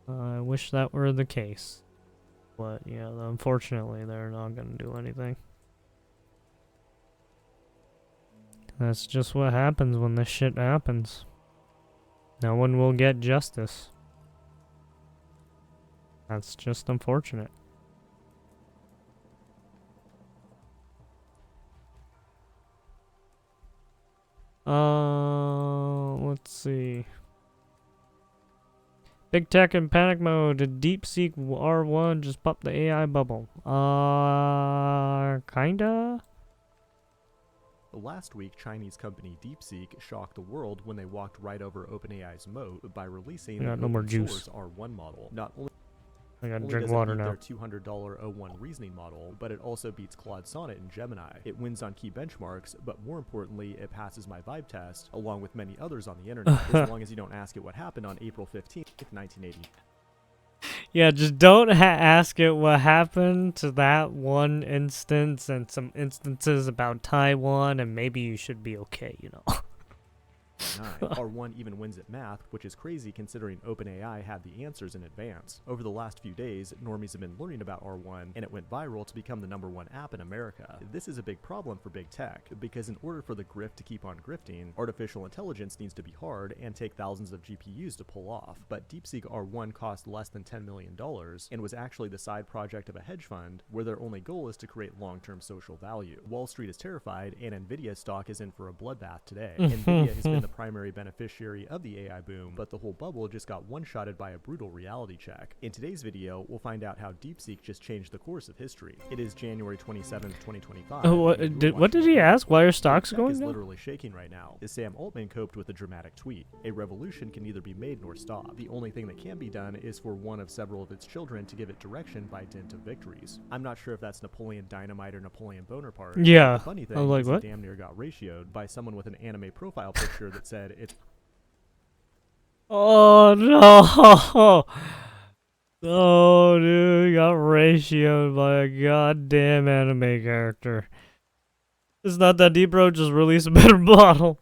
I wish that were the case. But, yeah, unfortunately, they're not going to do anything. That's just what happens when this shit happens. No one will get justice. That's just unfortunate. Let's see. Big Tech in panic mode. Did DeepSeek R1 just pop the AI bubble? Kinda? Last week, Chinese company DeepSeek shocked the world when they walked right over OpenAI's moat by releasing the no more juice. R1 model. Not only I gotta only drink does it water beat now. their $200 O1 reasoning model, but it also beats Claude Sonnet and Gemini. It wins on key benchmarks, but more importantly, it passes my vibe test, along with many others on the internet, as long as you don't ask it what happened on April 15th, 1980. Yeah, just don't ask it what happened to that one instance and some instances about Taiwan, and maybe you should be okay, you know. R1 even wins at math, which is crazy considering OpenAI had the answers in advance. Over the last few days, normies have been learning about R1, and it went viral to become the #1 app in America. This is a big problem for big tech, because in order for the grift to keep on grifting, artificial intelligence needs to be hard and take thousands of GPUs to pull off. But DeepSeek R1 cost less than $10 million, and was actually the side project of a hedge fund, where their only goal is to create long-term social value. Wall Street is terrified, and Nvidia stock is in for a bloodbath today. Nvidia has been the primary beneficiary of the AI boom, but the whole bubble just got one-shotted by a brutal reality check. In today's video, we'll find out how DeepSeek just changed the course of history. It is January 27th, 2025. What did he ask? Why are stocks Tech going is down? literally shaking right now. Sam Altman coped with a dramatic tweet. A revolution can neither be made nor stopped. The only thing that can be done is for one of several of its children to give it direction by dint of victories. I'm not sure if that's Napoleon Dynamite or Napoleon Bonaparte. Yeah. The funny thing I was like, is what? it damn near got ratioed by someone with an anime profile picture that said it's... Oh no! Oh dude, he got ratioed by a goddamn anime character. It's not that deep, bro. Just release a better model.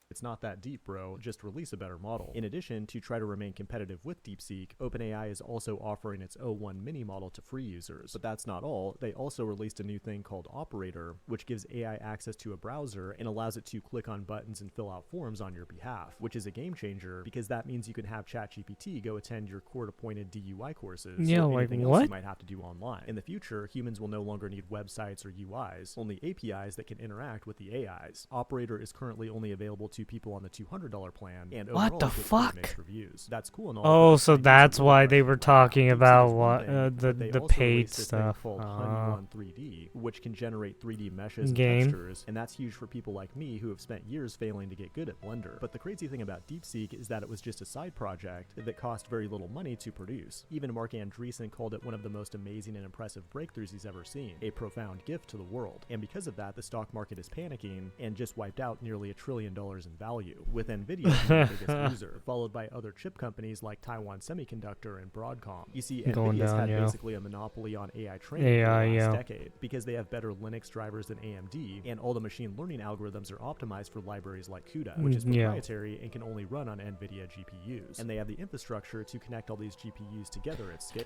It's not that deep, bro. Just release a better model. In addition, to try to remain competitive with DeepSeek, OpenAI is also offering its O1 mini model to free users. But that's not all. They also released a new thing called Operator, which gives AI access to a browser and allows it to click on buttons and fill out forms on your behalf, which is a game changer because that means you can have ChatGPT go attend your court-appointed DUI courses Yeah, or like anything else what? you might have to do online. In the future, humans will no longer need websites or UIs, only APIs that can interact with the AIs. Operator is currently only available to people on the $200 plan, and What overall the gets pretty fuck? mixed reviews. That's cool and all. Oh, but so Chinese that's are really why they crushing were it right now. talking DeepSeek about is one what thing, but they the also paid released this thing stuff. called Honey 3D, which can generate 3D meshes and Game. textures, and that's huge for people like me who have spent years failing to get good at Blender. But the crazy thing about DeepSeek is that it was just a side project that cost very little money to produce. Even Mark Andreessen called it one of the most amazing and impressive breakthroughs he's ever seen, a profound gift to the world. And because of that, the stock market is panicking and just wiped out nearly $1 trillion in value, with Nvidia being the biggest loser, followed by other chip companies like Taiwan Semiconductor and Broadcom. You see, Going Nvidia's down, had yeah. basically a monopoly on AI training AI, for the last yeah. decade, because they have better Linux drivers than AMD, and all the machine learning algorithms are optimized for libraries like CUDA, which is Yeah. proprietary and can only run on Nvidia GPUs. And they have the infrastructure to connect all these GPUs together at scale.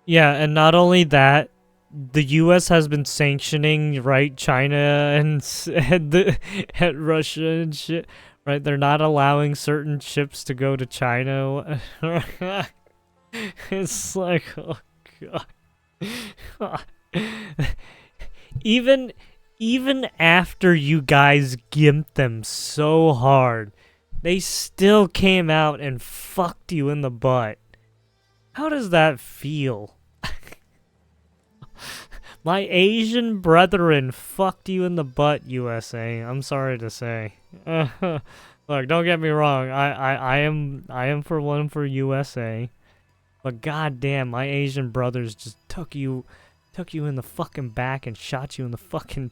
Yeah, and not only that, the U.S. has been sanctioning, right, China and and Russia and shit, right? They're not allowing certain chips to go to China. It's like, oh god. Even after you guys gimped them so hard, they still came out and fucked you in the butt. How does that feel? My Asian brethren fucked you in the butt, USA. I'm sorry to say. Look, don't get me wrong. I am for one for USA. But goddamn, my Asian brothers just took you in the fucking back and shot you in the fucking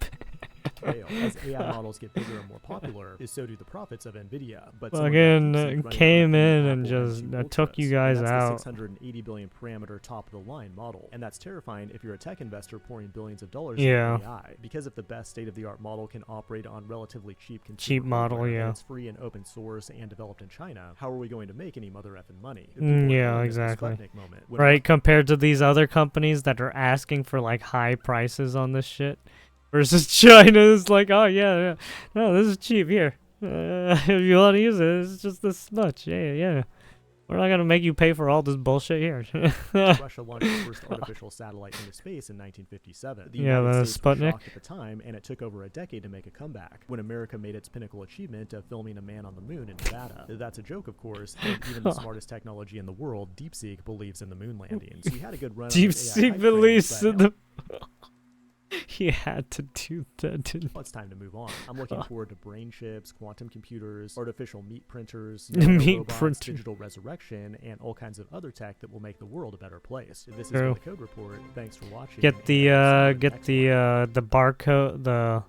Scale. As AI models get bigger and more popular, so do the profits of Nvidia. But fucking came in and just took you guys that's out. The 680 billion parameter top of the line model, and that's terrifying if you're a tech investor pouring billions of dollars into AI. Because if the best state-of-the-art model can operate on relatively cheap consumer model, hardware, yeah. and it's free and open source and developed in China, how are we going to make any mother effing money? Yeah, exactly. Right, compared to these other companies that are asking for like high prices on this shit. Versus China is like, oh yeah, no, this is cheap here. If you want to use it, it's just this much. Yeah. We're not gonna make you pay for all this bullshit here. Russia launched the first artificial satellite into space in 1957. The United States was shocked at the time, and it took over a decade to make a comeback, when America made its pinnacle achievement of filming a man on the moon in Nevada. That's a joke, of course, and even the smartest technology in the world, DeepSeek, believes in the moon landing. So we had a good run on this AI DeepSeek hype believes train, in but the... He had to do that, didn't Well, it's time to move on. I'm looking forward to brain chips, quantum computers, artificial meat printers, Meat robots, printer. digital resurrection, and all kinds of other tech that will make the world a better place. This is True. the Code Report. Thanks for watching. Get and the I'll see you in next the barcode,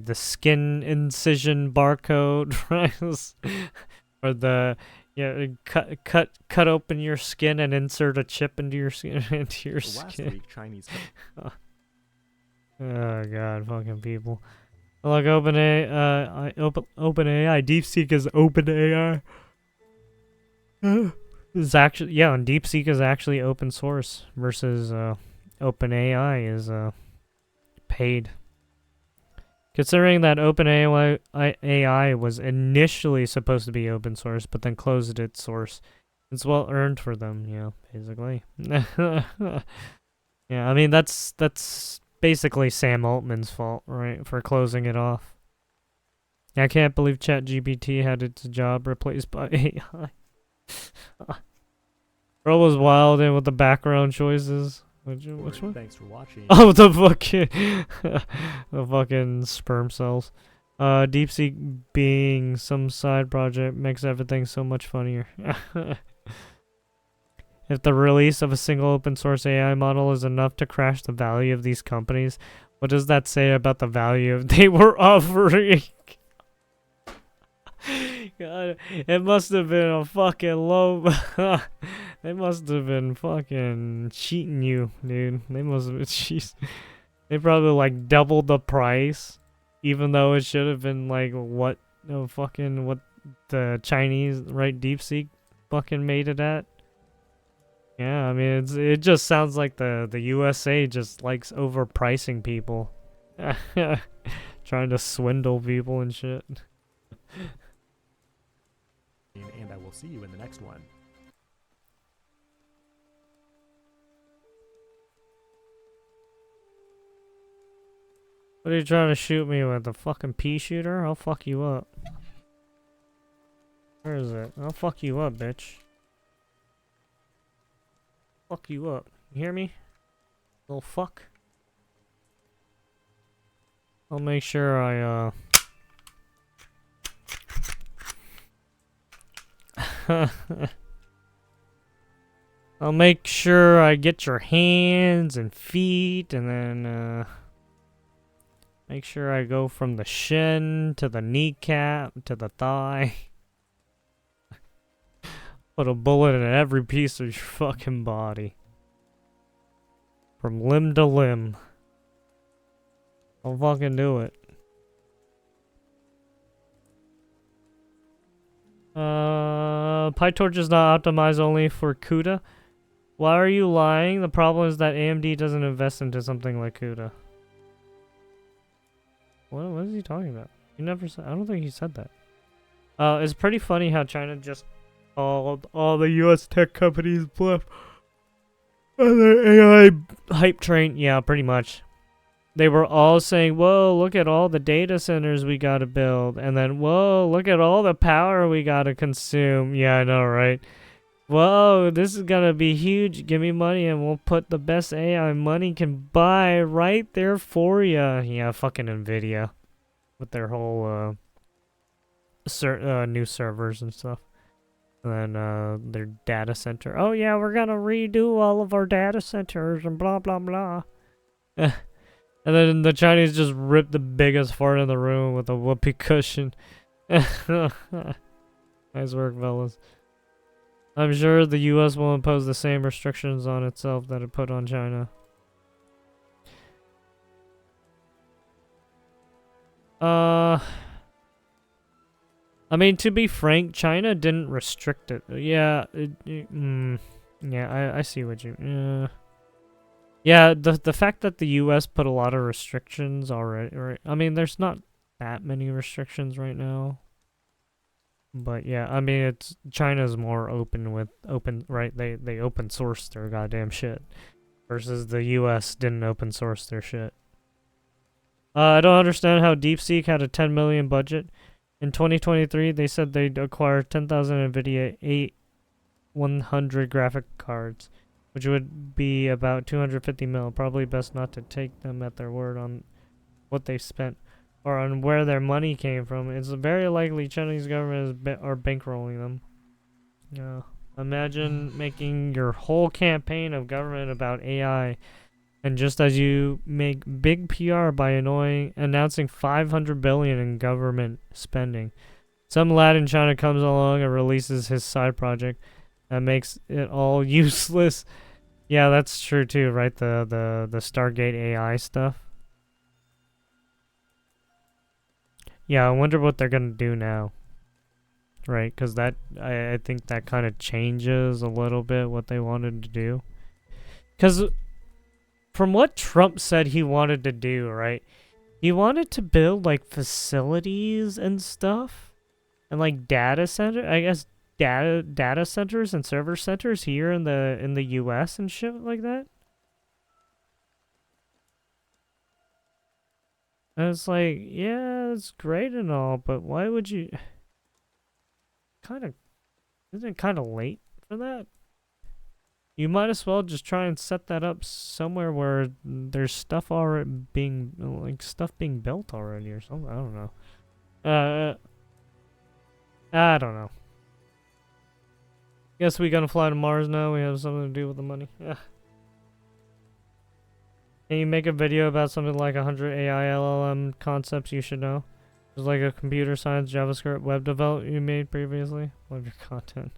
the skin incision barcode, right? Or the cut open your skin and insert a chip into your skin. So last week, Chinese. Oh god, fucking people. Look, OpenAI, DeepSeek is OpenAI. Is actually, and DeepSeek is actually open source versus OpenAI is paid. Considering that OpenAI was initially supposed to be open source, but then closed its source, it's well earned for them, basically. Yeah, I mean that's basically Sam Altman's fault, right, for closing it off. I can't believe ChatGPT had its job replaced by AI. Bro was wild in with the background choices. Which one? Thanks for watching. Oh, the fucking sperm cells. DeepSeek being some side project makes everything so much funnier. If the release of a single open source AI model is enough to crash the value of these companies, what does that say about the value they were offering? God, it must have been a fucking low. They must have been fucking cheating you, dude. They must have been. Jeez. They probably like doubled the price, even though it should have been like what the Chinese, right, DeepSeek fucking made it at. Yeah, I mean it just sounds like the USA just likes overpricing people, trying to swindle people and shit. And I will see you in the next one. What are you trying to shoot me with? A fucking pea shooter? I'll fuck you up. Where is it? I'll fuck you up, bitch. Fuck you up. You hear me? Little fuck. I'll make sure I, I'll make sure I get your hands and feet, and then, make sure I go from the shin to the kneecap to the thigh. Put a bullet in every piece of your fucking body. From limb to limb. I'll fucking do it. PyTorch is not optimized only for CUDA. Why are you lying? The problem is that AMD doesn't invest into something like CUDA. What is he talking about? He never said. I don't think he said that. It's pretty funny how China just called all the U.S. tech companies bluff on their AI hype train. Yeah, pretty much. They were all saying, "Whoa, look at all the data centers we gotta build," and then, "Whoa, look at all the power we gotta consume." Yeah, I know, right? Whoa, this is gonna be huge. Give me money and we'll put the best AI money can buy right there for ya. Yeah, fucking Nvidia. With their whole, new servers and stuff. And then, their data center. Oh yeah, we're gonna redo all of our data centers and blah, blah, blah. And then the Chinese just ripped the biggest fart in the room with a whoopee cushion. Nice work, fellas. I'm sure the US will impose the same restrictions on itself that it put on China. I mean, to be frank, China didn't restrict it. Yeah, yeah, I see what you... Yeah, the fact that the U.S. put a lot of restrictions already, right? I mean, there's not that many restrictions right now. But yeah, I mean, it's China's more open with right? They open source their goddamn shit, versus the U.S. didn't open source their shit. I don't understand how DeepSeek had a 10 million budget. In 2023, they said they'd acquire 10,000 NVIDIA 8100 graphic cards, which would be about 250 mil. Probably best not to take them at their word on what they spent or on where their money came from. It's very likely Chinese government are bankrolling them. Yeah. Imagine making your whole campaign of government about AI, and just as you make big PR by announcing 500 billion in government spending, some lad in China comes along and releases his side project that makes it all useless. Yeah, that's true too, right? The Stargate AI stuff. Yeah, I wonder what they're gonna do now. Right, because that I think that kind of changes a little bit what they wanted to do. Because from what Trump said he wanted to do, right? He wanted to build like facilities and stuff, and like data center. I guess data centers and server centers here in the U.S. and shit like that. And it's like, yeah, it's great and all, but why would you? Isn't it kind of late for that? You might as well just try and set that up somewhere where there's stuff already being built already or something. I don't know. I don't know. Guess we gonna fly to Mars now. We have something to do with the money. Yeah. Can you make a video about something like 100 AI LLM concepts you should know? There's like a computer science, JavaScript, web development you made previously. Love your content.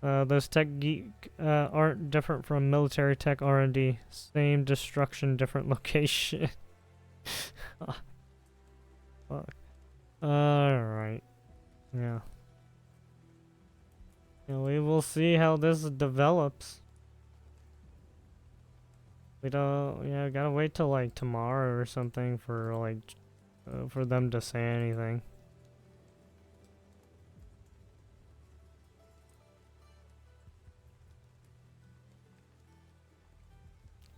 Those tech geek aren't different from military tech R&D. Same destruction, different location. Fuck. Alright. Yeah. We will see how this develops. We gotta wait till like tomorrow or something for like for them to say anything.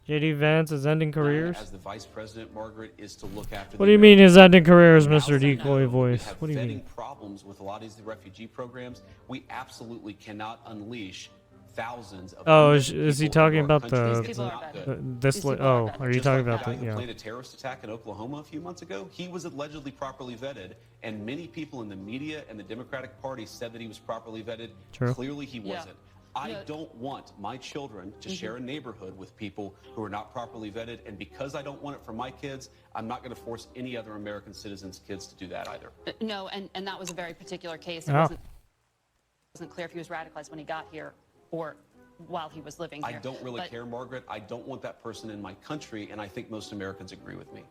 JD Vance is ending careers? As the vice president, Margaret, is to look after What do you mean is ending careers, Mr. Decoy voice? What do you mean? Problems with a lot of these refugee programs. We absolutely cannot unleash thousands of. Oh, is he talking about oh, are you talking about the Who played a terrorist attack in Oklahoma a few months ago? He was allegedly properly vetted, and many people in the media and the Democratic Party said that he was properly vetted. True. Clearly, he wasn't. I don't want my children to share a neighborhood with people who are not properly vetted, and because I don't want it for my kids, I'm not going to force any other American citizens' kids to do that either. No, and that was a very particular case. It wasn't clear if he was radicalized when he got here or while he was living here. I don't really care, Margaret. I don't want that person in my country, and I think most Americans agree with me.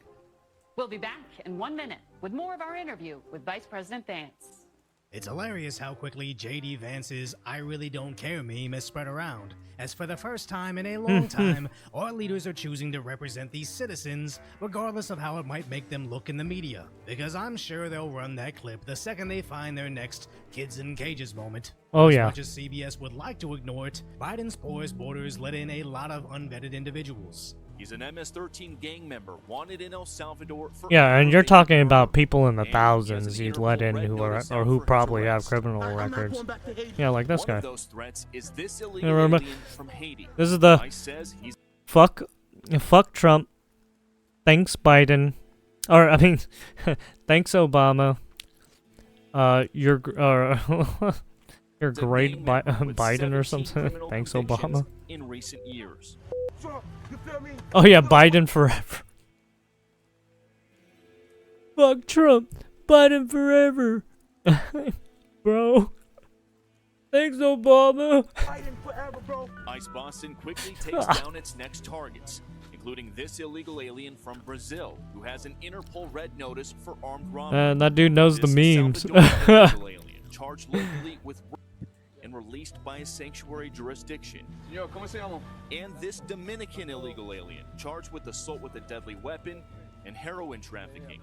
We'll be back in 1 minute with more of our interview with Vice President Vance. It's hilarious how quickly J.D. Vance's "I really don't care" meme has spread around, as for the first time in a long time, our leaders are choosing to represent these citizens, regardless of how it might make them look in the media. Because I'm sure they'll run that clip the second they find their next kids in cages moment. Oh yeah. As much as CBS would like to ignore it, Biden's porous borders let in a lot of unvetted individuals. He's an MS-13 gang member wanted in El Salvador for and you're talking about people in the thousands he's let in who are or who probably have criminal records. Yeah, like this guy. Remember, this is the fuck Trump. Thanks Biden, or I mean, thanks Obama. You're great, Biden or something. Thanks Obama. In recent years. Oh yeah, Biden forever. Fuck Trump. Biden forever. Bro. Thanks, Obama. Biden forever, bro. ICE Boston quickly takes down its next targets, including this illegal alien from Brazil, who has an Interpol red notice for armed robbery. And that dude knows the memes. Illegal alien charged locally with and released by a sanctuary jurisdiction. Yo, ¿cómo se llama? And this Dominican illegal alien charged with assault with a deadly weapon and heroin trafficking.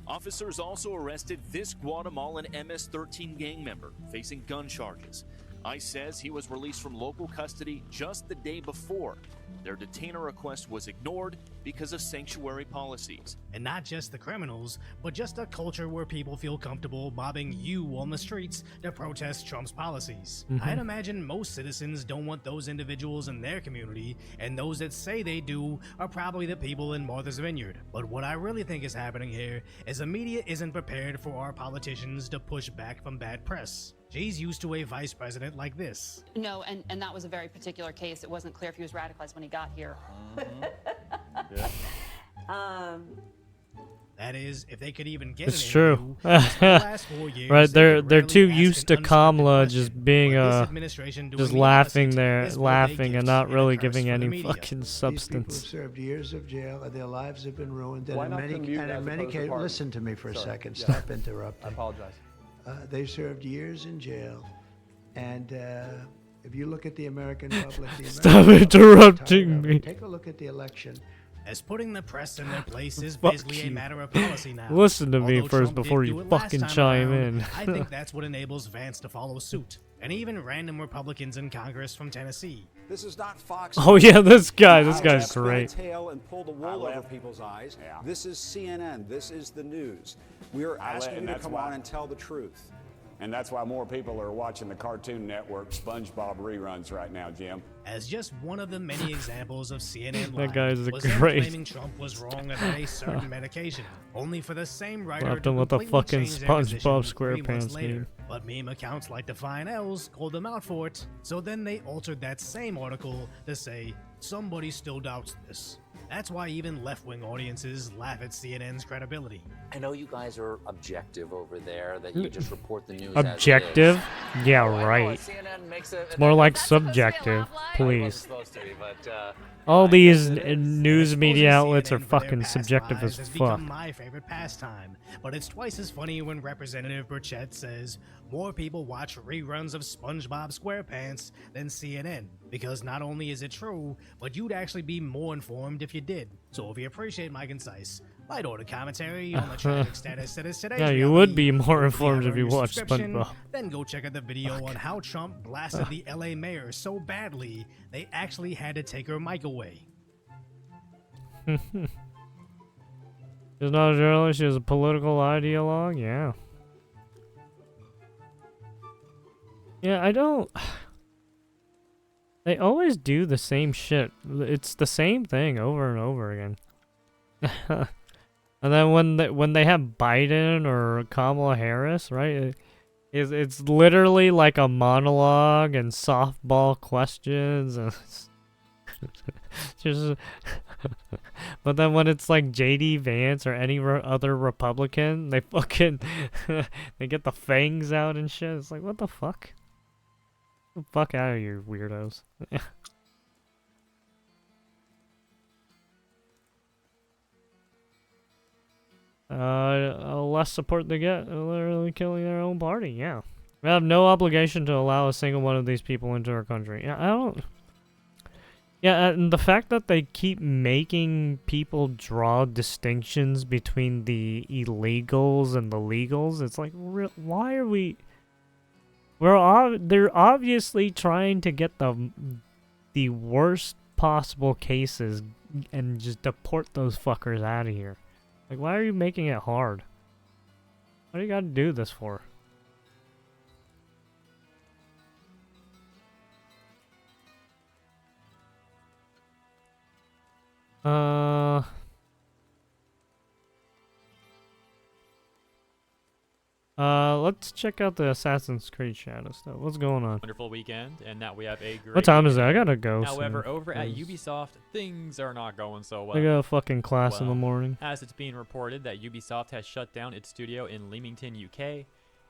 Officers also arrested this Guatemalan MS-13 gang member facing gun charges. ICE says he was released from local custody just the day before. Their detainer request was ignored because of sanctuary policies. And not just the criminals, but just a culture where people feel comfortable mobbing you on the streets to protest Trump's policies. I'd imagine most citizens don't want those individuals in their community, and those that say they do are probably the people in Martha's Vineyard. But what I really think is happening here is the media isn't prepared for our politicians to push back from bad press. She's used to a vice president like this. No, and that was a very particular case. It wasn't clear if he was radicalized when he got here. That is, if they could even get it's true. Right, they're too used to Kamala just being just laughing and not really giving any fucking substance. These people have served years of jail and their lives have been ruined. And in many cases, listen to me for a second. Stop interrupting. I apologize. They served years in jail, and if you look at the American public, stop interrupting me. Take a look at the election. As putting the press in their place is basically a matter of policy now. Listen to me Although first Trump before did you do it last fucking time chime around, in. I think that's what enables Vance to follow suit. And even random Republicans in Congress from Tennessee. This is not Fox. Oh yeah, this guy's great. Tail and pull the wool over people's eyes. Yeah. This is CNN. This is the news. We are asking you to come on and tell the truth. And that's why more people are watching the Cartoon Network SpongeBob reruns right now, Jim. As just one of the many examples of CNN that guy's was great. Claiming Trump was wrong about a certain medication, only for the same writer Left to him with a completely fucking change their position SpongeBob 3 months SquarePants later. meme. But meme accounts like Define L's called them out for it, so then they altered that same article to say, somebody still doubts this. That's why even left-wing audiences laugh at CNN's credibility. I know you guys are objective over there, that you just report the news Objective? as it is. Yeah, right. It's more like subjective, please. All these news media outlets are fucking subjective as has fuck. become my favorite pastime, but it's twice as funny when Representative Burchett says more people watch reruns of SpongeBob SquarePants than CNN, because not only is it true, but you'd actually be more informed if you did. So if you appreciate my concise, light-ordered commentary on the tragic status that is today's Yeah, you reality, would be more hopefully informed I've if you earned your watched subscription, SpongeBob. Then go check out the video on how Trump blasted the LA mayor so badly they actually had to take her mic away. She's not a journalist, she's a political ideologue? Yeah. Yeah, I don't... They always do the same shit. It's the same thing over and over again. And then when they have Biden or Kamala Harris, right? It's literally like a monologue and softball questions and just but then when it's like JD Vance or any other Republican, they fucking they get the fangs out and shit. It's like, what the fuck? Get the fuck out of here, weirdos. Less support they get, literally killing their own party, yeah. We have no obligation to allow a single one of these people into our country. Yeah, I don't... Yeah, and the fact that they keep making people draw distinctions between the illegals and the legals, it's like, why are we... They're obviously trying to get the worst possible cases and just deport those fuckers out of here. Like, why are you making it hard? What do you gotta do this for? Let's check out the Assassin's Creed Shadow stuff. What's going on? Wonderful weekend, and now we have a great... What time is it? I gotta go. However, soon, over at Ubisoft, things are not going so well. I got a fucking class in the morning. As it's being reported that Ubisoft has shut down its studio in Leamington, UK,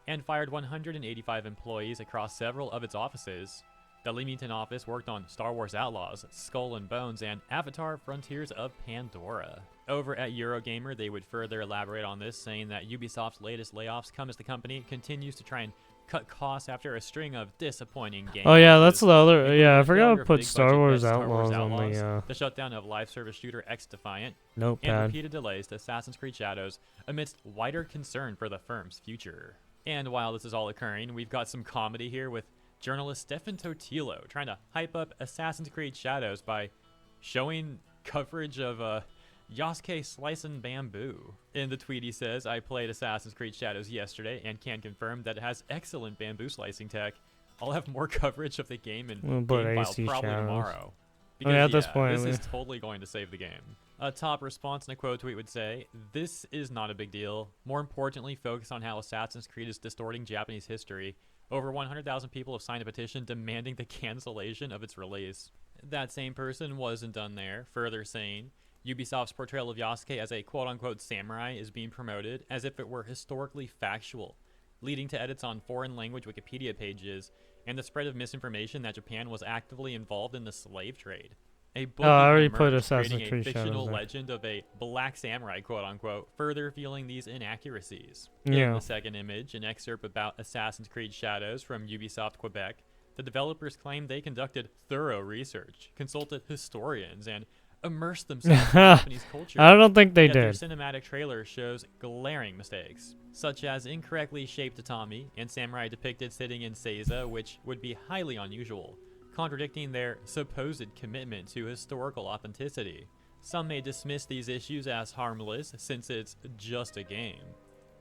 and fired 185 employees across several of its offices. The Leamington office worked on Star Wars Outlaws, Skull and Bones, and Avatar: Frontiers of Pandora. Over at Eurogamer, they would further elaborate on this, saying that Ubisoft's latest layoffs come as the company continues to try and cut costs after a string of disappointing games. Oh yeah, that's the other... Yeah, I forgot to put Star Wars Outlaws on the shutdown of live service shooter X Defiant, Notepad. and repeated delays to Assassin's Creed Shadows amidst wider concern for the firm's future. And while this is all occurring, we've got some comedy here with journalist Stefan Totilo trying to hype up Assassin's Creed Shadows by showing coverage of Yosuke slicing bamboo. In the tweet he says, "I played Assassin's Creed Shadows yesterday and can confirm that it has excellent bamboo slicing tech. I'll have more coverage of the game in Game File probably tomorrow." Because at this point, this is totally going to save the game. A top response in a quote tweet would say, "This is not a big deal. More importantly, focus on how Assassin's Creed is distorting Japanese history. Over 100,000 people have signed a petition demanding the cancellation of its release." That same person wasn't done there, further saying, Ubisoft's portrayal of Yosuke as a quote-unquote samurai is being promoted as if it were historically factual, leading to edits on foreign language Wikipedia pages and the spread of misinformation that Japan was actively involved in the slave trade. A book I already put emerged, Assassin's creating Creed a fictional Shadows there. legend of a black samurai, quote-unquote, further revealing these inaccuracies. Yeah. In the second image, an excerpt about Assassin's Creed Shadows from Ubisoft Quebec, the developers claimed they conducted thorough research, consulted historians, and immersed themselves in Japanese culture. I don't think they Yet their did. cinematic trailer shows glaring mistakes, such as incorrectly shaped tatami and samurai depicted sitting in seiza, which would be highly unusual, contradicting their supposed commitment to historical authenticity. Some may dismiss these issues as harmless, since it's just a game.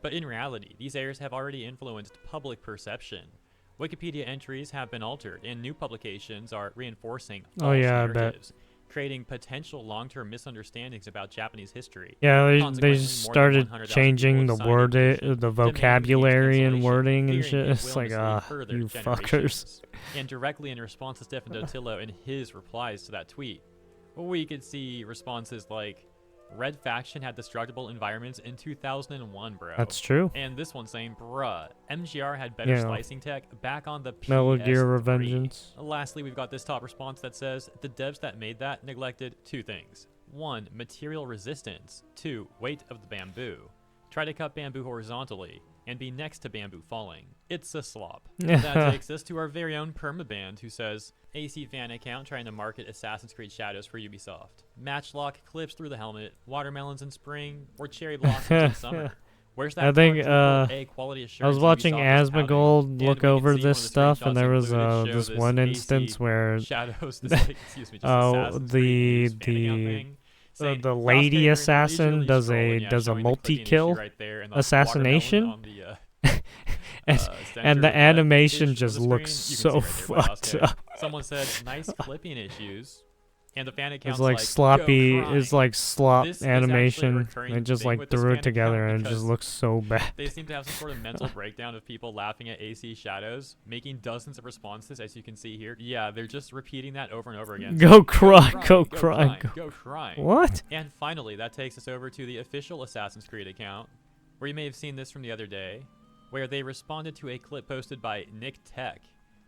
But in reality, these errors have already influenced public perception. Wikipedia entries have been altered, and new publications are reinforcing false narratives, creating potential long-term misunderstandings about Japanese history. Yeah, they started changing the the vocabulary and wording and shit. It's like, you fuckers. And directly in response to Stefan Dotillo and his replies to that tweet, we could see responses like, "Red Faction had destructible environments in 2001, bro." That's true. And this one saying, "Bruh, MGR had better slicing tech back on the PS3. Metal Gear Revengeance. Lastly, we've got this top response that says, "The devs that made that neglected two things. 1. Material resistance. 2. Weight of the bamboo. Try to cut bamboo horizontally and be next to bamboo falling. It's a slop." That takes us to our very own Permaband, who says, "AC fan account trying to market Assassin's Creed Shadows for Ubisoft. Matchlock clips through the helmet, watermelons in spring, or cherry blossoms in summer. Where's that?" I think quality I was watching Asmongold look over this stuff, and there was this one instance where Shadows, saying the crosshair lady and assassin leisurely does scroll, a and yeah, does a showing the clicking issue multi-kill right there, and the assassination, watermelon on the, and center the left animation edge of just the looks screen. You can so see right there, fucked crosshair. up. Someone said nice clipping issues, and the fan account's It's like sloppy. Go It's like slop This is actually a animation. recurring They just thing like with this threw fan it together account and it just because looks so bad. They seem to have some sort of mental breakdown of people laughing at AC Shadows, making dozens of responses, as you can see here. Yeah, they're just repeating that over and over again. Go cry, go cry, go cry. What? And finally, that takes us over to the official Assassin's Creed account, where you may have seen this from the other day, where they responded to a clip posted by Nick Tech,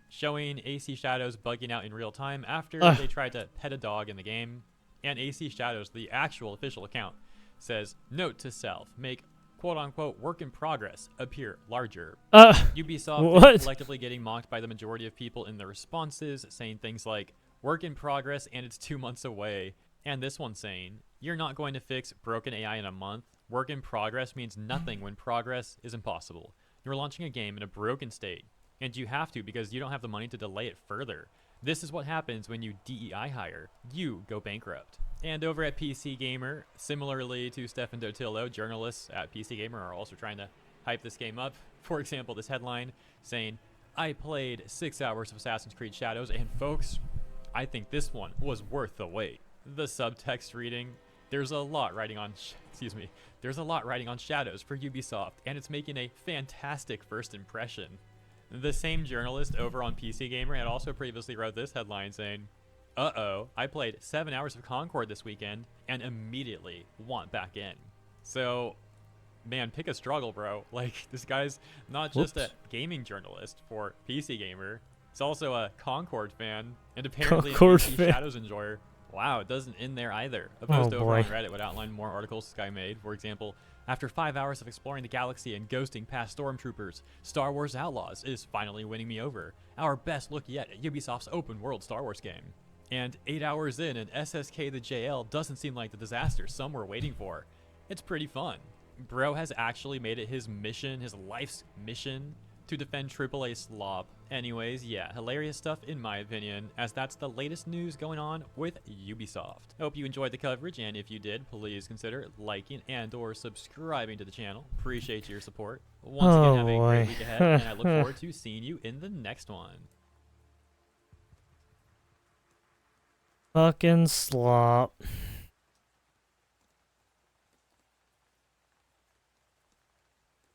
showing AC Shadows bugging out in real time after they tried to pet a dog in the game. And AC Shadows, the actual official account, says, note to self, make quote-unquote work in progress appear larger. Ubisoft is collectively getting mocked by the majority of people in the responses, saying things like, work in progress and it's 2 months away. And this one saying, you're not going to fix broken AI in a month. Work in progress means nothing when progress is impossible. You're launching a game in a broken state, and you have to because you don't have the money to delay it further. This is what happens when you DEI hire. You go bankrupt. And over at PC Gamer, similarly to Stefan Dotillo, journalists at PC Gamer are also trying to hype this game up. For example, this headline saying, I played 6 hours of Assassin's Creed Shadows, and folks, I think this one was worth the wait. The subtext reading, there's a lot riding on Shadows for Ubisoft, and it's making a fantastic first impression. The same journalist over on PC Gamer had also previously wrote this headline saying, uh-oh, I played 7 hours of Concord this weekend and immediately want back in. So, man, pick a struggle, bro. Like, this guy's not just a gaming journalist for PC Gamer, he's also a Concord fan, and apparently an AC Shadows enjoyer. Wow, it doesn't end there either. A post over on Reddit would outline more articles this guy made. For example, after 5 hours of exploring the galaxy and ghosting past stormtroopers, Star Wars Outlaws is finally winning me over. Our best look yet at Ubisoft's open world Star Wars game. And 8 hours in, and SSK the JL doesn't seem like the disaster some were waiting for. It's pretty fun. Bro has actually made it his mission, his life's mission, to defend AAA slop. Anyways, yeah, hilarious stuff in my opinion, as that's the latest news going on with Ubisoft. Hope you enjoyed the coverage, and if you did, please consider liking and or subscribing to the channel. Appreciate your support. Once again, have a great week ahead, and I look forward to seeing you in the next one. Fucking slop.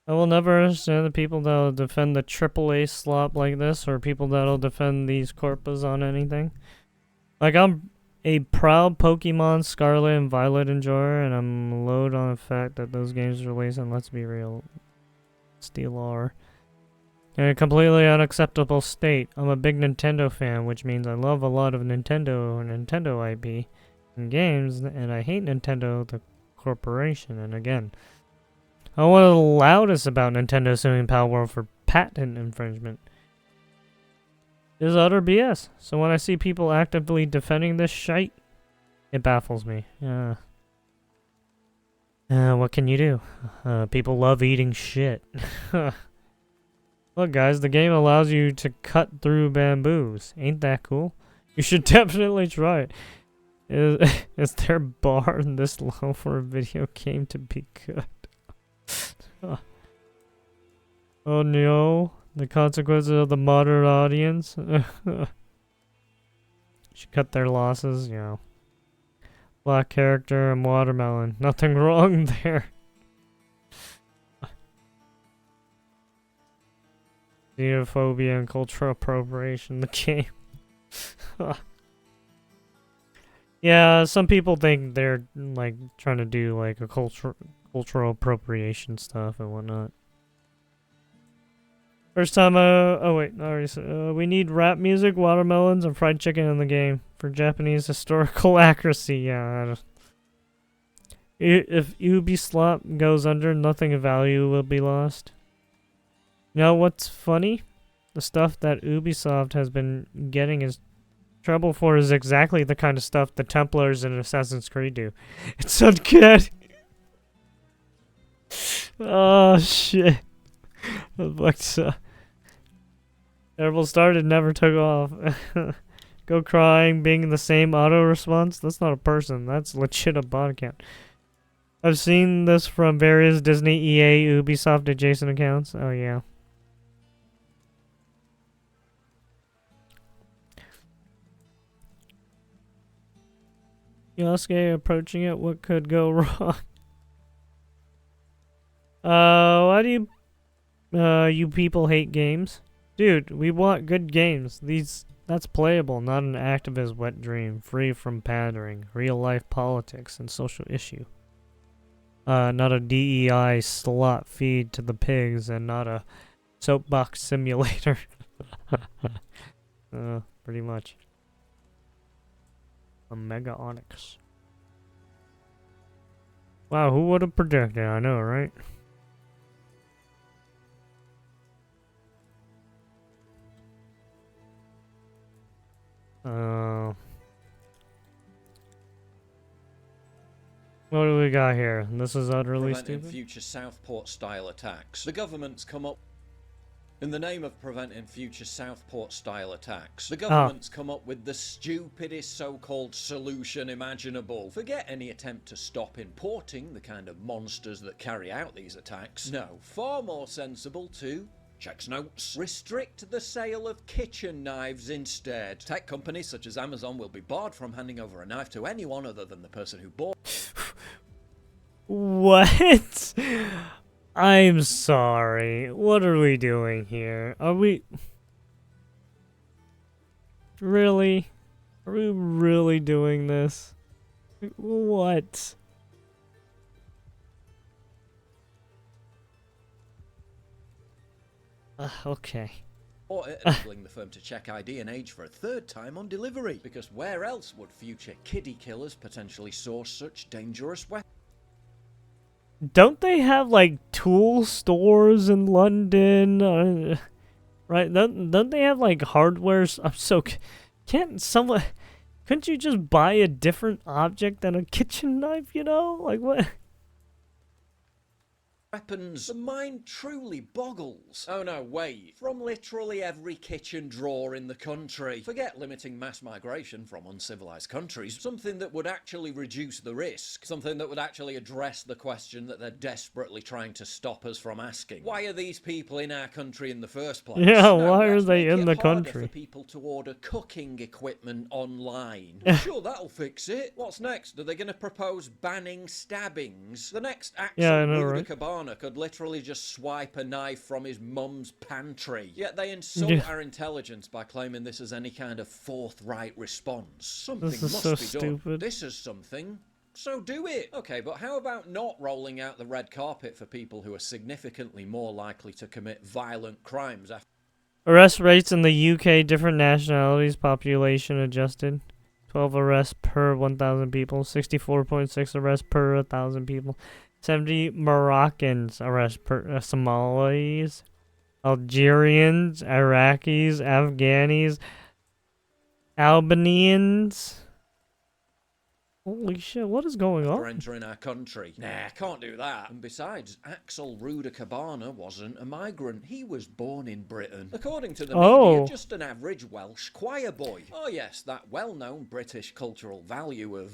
I will never understand the people that'll defend the AAA slop like this, or people that'll defend these corpus on anything. Like, I'm a proud Pokemon Scarlet and Violet enjoyer, and I'm low on the fact that those games release, and let's be real, still are in a completely unacceptable state. I'm a big Nintendo fan, which means I love a lot of Nintendo IP and games, and I hate Nintendo, the corporation. And again, I want the loudest about Nintendo suing Palworld for patent infringement. This is utter BS. So when I see people actively defending this shite, it baffles me. What can you do? People love eating shit. Look, guys, the game allows you to cut through bamboos. Ain't that cool? You should definitely try it. Is their bar this low for a video game to be good? Oh no, the consequences of the moderate audience. Should cut their losses, you know. Black character and watermelon. Nothing wrong there. Xenophobia and cultural appropriation, the game. Yeah, some people think they're like trying to do like a cultural appropriation stuff and whatnot. First time, oh wait, we need rap music, watermelons, and fried chicken in the game for Japanese historical accuracy. Yeah, if Ubisoft goes under, nothing of value will be lost. You know what's funny? The stuff that Ubisoft has been getting is trouble for is exactly the kind of stuff the Templars in Assassin's Creed do. It's uncanny. Oh shit. But terrible started, never took off. Go crying, being the same auto response. That's not a person. That's legit a bot account. I've seen this from various Disney, EA, Ubisoft adjacent accounts. Oh yeah. Yosuke approaching it. What could go wrong? Why do you people hate games? Dude, we want good games. That's playable, not an activist wet dream, free from pandering, real-life politics, and social issue. Not a DEI slot feed to the pigs, and not a soapbox simulator. Pretty much. A Mega Onyx. Wow, who would have predicted? I know, right? What do we got here? This is utterly stupid. Future Southport-style attacks. The government's come up... In the name of preventing future Southport-style attacks, the government's come up with the stupidest so-called solution imaginable. Forget any attempt to stop importing the kind of monsters that carry out these attacks. No, far more sensible to... Checks notes. Restrict the sale of kitchen knives instead. Tech companies such as Amazon will be barred from handing over a knife to anyone other than the person who bought. What? I'm sorry. What are we doing here? Are we... Really? Are we really doing this? What? Okay. Or enabling the firm to check ID and age for a third time on delivery. Because where else would future kiddie killers potentially source such dangerous weapons? Don't they have, like, tool stores in London? Right? Don't they have, like, hardware? I'm so... Can't someone... Couldn't you just buy a different object than a kitchen knife, you know? Like, what... Weapons. The mind truly boggles. Oh no, wait. From literally every kitchen drawer in the country. Forget limiting mass migration from uncivilized countries. Something that would actually reduce the risk. Something that would actually address the question that they're desperately trying to stop us from asking. Why are these people in our country in the first place? Yeah, Now, why are they in the harder country? For people to order cooking equipment online. Sure, that'll fix it. What's next? Are they going to propose banning stabbings? The next Axel Yeah, I know, right? Cabana could literally just swipe a knife from his mum's pantry. Yet they insult Yeah. our intelligence by claiming this as any kind of forthright response. Something This is must so be stupid. done. This is something. So do it. Okay, but how about not rolling out the red carpet for people who are significantly more likely to commit violent crimes after... Arrest rates in the UK, different nationalities, population adjusted. 12 arrests per 1,000 people, 64.6 arrests per 1,000 people. 70 Moroccans arrest per Somalis, Algerians, Iraqis, Afghanis, Albanians. Holy shit, what is going for on? entering our country. Nah, can't do that. And besides, Axel Cabana wasn't a migrant. He was born in Britain. According to the media, just an average Welsh choir boy. Oh yes, that well-known British cultural value of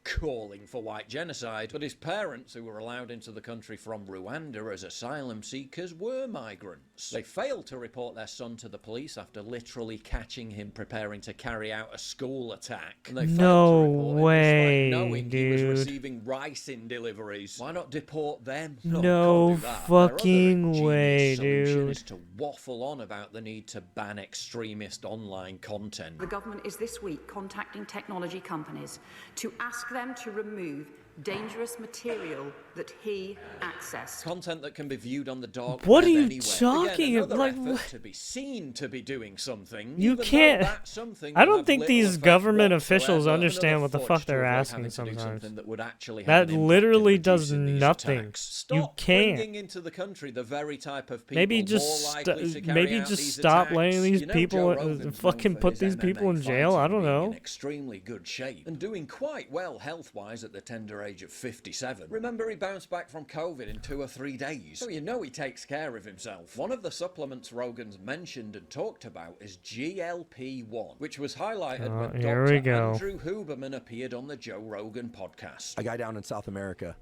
calling for white genocide, but his parents, who were allowed into the country from Rwanda as asylum seekers, were migrants. They failed to report their son to the police after literally catching him preparing to carry out a school attack. And they No failed to report way, him despite knowing he was dude. receiving rice in deliveries. Why not deport them? No can't do that. fucking Their other way, ingenious solution dude. is to waffle on about the need to ban extremist online content. The government is this week contacting technology companies to ask them to remove dangerous material that he accessed. Content that can be viewed on the dark What web are you anywhere. talking Again, another like, effort what? to be seen to be doing something. You even though can't. that something I will don't have think little these effect government whatsoever. officials understand Another what the fudge fuck to they're avoid asking having to do sometimes. something that would actually have That an impact literally in does reducing these nothing. attacks. You Stop can't. bringing into the country the very type of people Maybe more just likely to carry maybe out just these stop attacks. letting these You know, people Joe Rogan's known fucking for put his these people MMA in jail. I fighting don't being know. in extremely good shape and doing quite well health-wise at the tender age age of 57. Remember, he bounced back from COVID in 2 or 3 days, so you know he takes care of himself. One of the supplements Rogan's mentioned and talked about is GLP-1, which was highlighted when here we Dr. go. Andrew Huberman appeared on the Joe Rogan podcast. A guy down in South America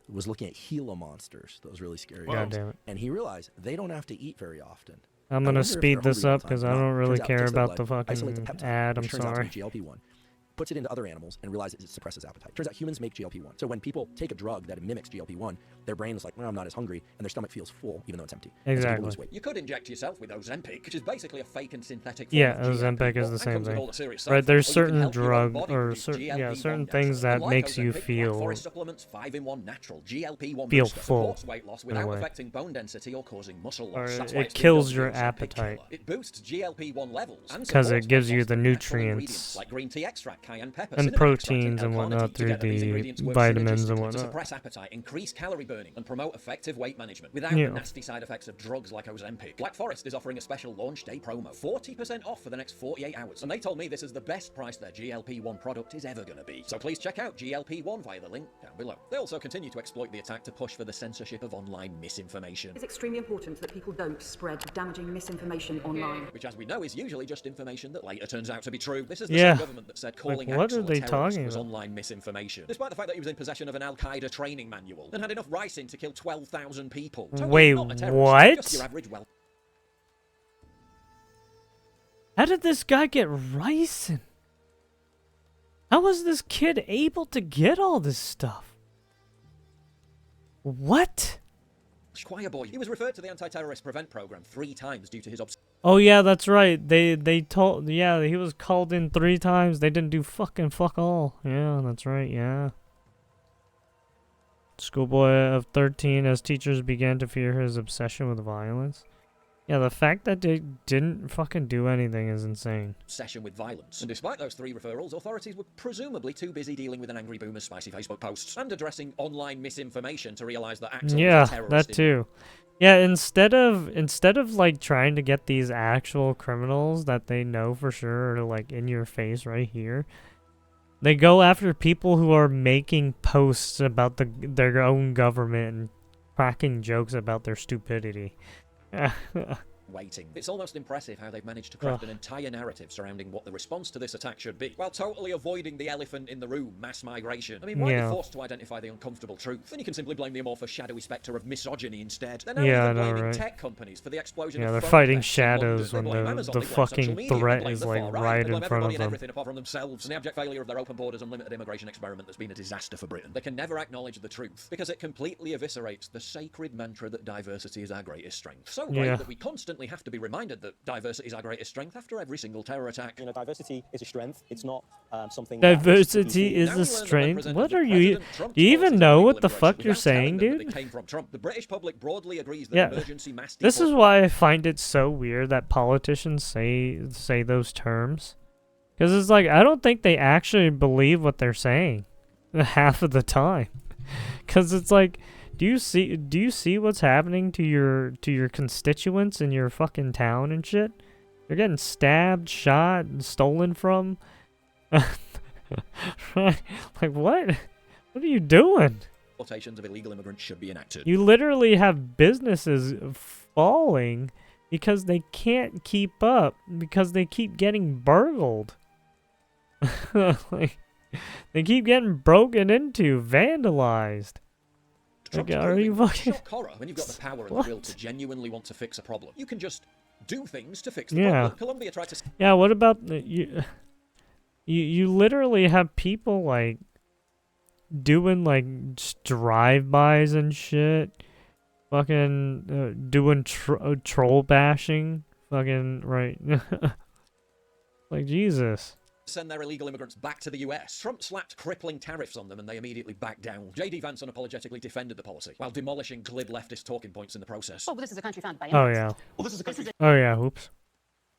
was looking at Gila monsters, those really scary God ones, damn it. and he realized they don't have to eat very often. I'm I gonna wonder if speed they're this hungry all up the because time. I don't really Turns out it care takes their about the blood, isolates fucking the peptide, ad. I'm which turns out to sorry. be GLP-1. Puts it into other animals and realizes it suppresses appetite. Turns out humans make GLP-1. So when people take a drug that mimics GLP-1, their brain is like, well, I'm not as hungry, and their stomach feels full even though it's empty. And so people Exactly. lose weight. You could inject yourself with Ozempic, which is basically a fake and synthetic Yeah, form of Ozempic is GLP-1 the and same comes with thing. all the serious Right, side there's effects, or you can certain help your own drug body or produce certain GLP-1 things that Unlike makes you Ozempic, Black feel Forest Supplements 5-in-1 natural GLP-1 feel booster full supports weight loss in a without way. affecting bone density or causing muscle Or loss. That's why it it's been kills dubbed your the Ozempic appetite. killer. It boosts GLP-1 levels and because supports it gives weight you loss the with natural ingredients nutrients like green tea extract, cayenne pepper, and cinnamon extract, proteins and L-carnitine. whatnot through Together, these the ingredients work vitamins and synergistically to whatnot. suppress appetite, increase calorie burning, and promote effective weight management without Yeah. the nasty side effects of drugs like Ozempic. Black Forest is offering a special launch day promo, 40% off for the next 48 hours, and they told me this is the best price their GLP-1 product is ever going to be. So please check out GLP-1 via the link down below. They also continue to exploit the attack to push for the censorship of online misinformation, It's extremely important that people don't spread damaging misinformation online. which, as we know, is usually just information that later turns out to be true. This is the Yeah. same government that said calling Like, what Axel are they a terrorist talking was about? online misinformation, despite the fact that he was in possession of an Al-Qaeda training manual and had enough ricin to kill 12,000 people. Totally Wait, not a terrorist, what? Just your average How did this guy get ricin? How was this kid able to get all this stuff? What? choir boy. He was referred to the anti-terrorist prevent program 3 times due to his Oh yeah, that's right. They told, yeah, he was called in 3 times. They didn't do fuck all. Yeah, that's right. Yeah. Schoolboy of 13 as teachers began to fear his obsession with violence. Yeah, the fact that they didn't fucking do anything is insane. obsession with violence. And despite those 3 referrals, authorities were presumably too busy dealing with an angry boomer's spicy Facebook posts and addressing online misinformation to realize that Axel Yeah, was a terrorist. that too. Yeah, instead of like trying to get these actual criminals that they know for sure are like in your face right here, they go after people who are making posts about their own government and cracking jokes about their stupidity. Waiting. It's almost impressive how they've managed to craft an entire narrative surrounding what the response to this attack should be, while totally avoiding the elephant in the room, mass migration. I mean, why Yeah. be forced to identify the uncomfortable truth? Then you can simply blame the amorphous, shadowy spectre of misogyny instead. They're now Yeah, I even know, blaming right? tech companies for the explosion Yeah, of they're phone fighting thefts in London. shadows They when blame the Amazon, they blame fucking social media, they threat blame is the like far right They in blame front of everybody and them. everything apart from themselves, and the abject failure of their open borders and limited immigration experiment that's been a disaster for Britain. They can never acknowledge the truth because it completely eviscerates the sacred mantra that diversity is our greatest strength. So great Yeah. that we constantly have to be reminded that diversity is our greatest strength after every single terror attack. You know, diversity is a strength. It's not something. Diversity is a strength. What are you? Do you even know what the fuck you're saying, dude? Came from Trump. The British public broadly agrees that Yeah. emergency mass This is why I find it so weird that politicians say those terms. Because it's like, I don't think they actually believe what they're saying half of the time. Because it's like, do you see what's happening to your constituents in your fucking town and shit? They're getting stabbed, shot, and stolen from. Like, what? What are you doing? Deportations of illegal immigrants should be enacted. You literally have businesses falling because they can't keep up, because they keep getting burgled. Like, they keep getting broken into, vandalized. Like, are you fucking... Shock horror when you've got the power and What? the will to genuinely want to fix a problem. You can just do things to fix the Yeah. problem. Colombia tried to... Yeah, what about... You literally have people, like, doing, like, just drive-bys and shit. Fucking doing troll bashing. Fucking, right. Like, Jesus. Send their illegal immigrants back to the US. Trump slapped crippling tariffs on them and they immediately backed down. J.D. Vance unapologetically defended the policy, while demolishing glib leftist talking points in the process. Oh, but this is a country founded by Oh, immigrants. yeah. Well, this is a country. Oh, yeah, oops.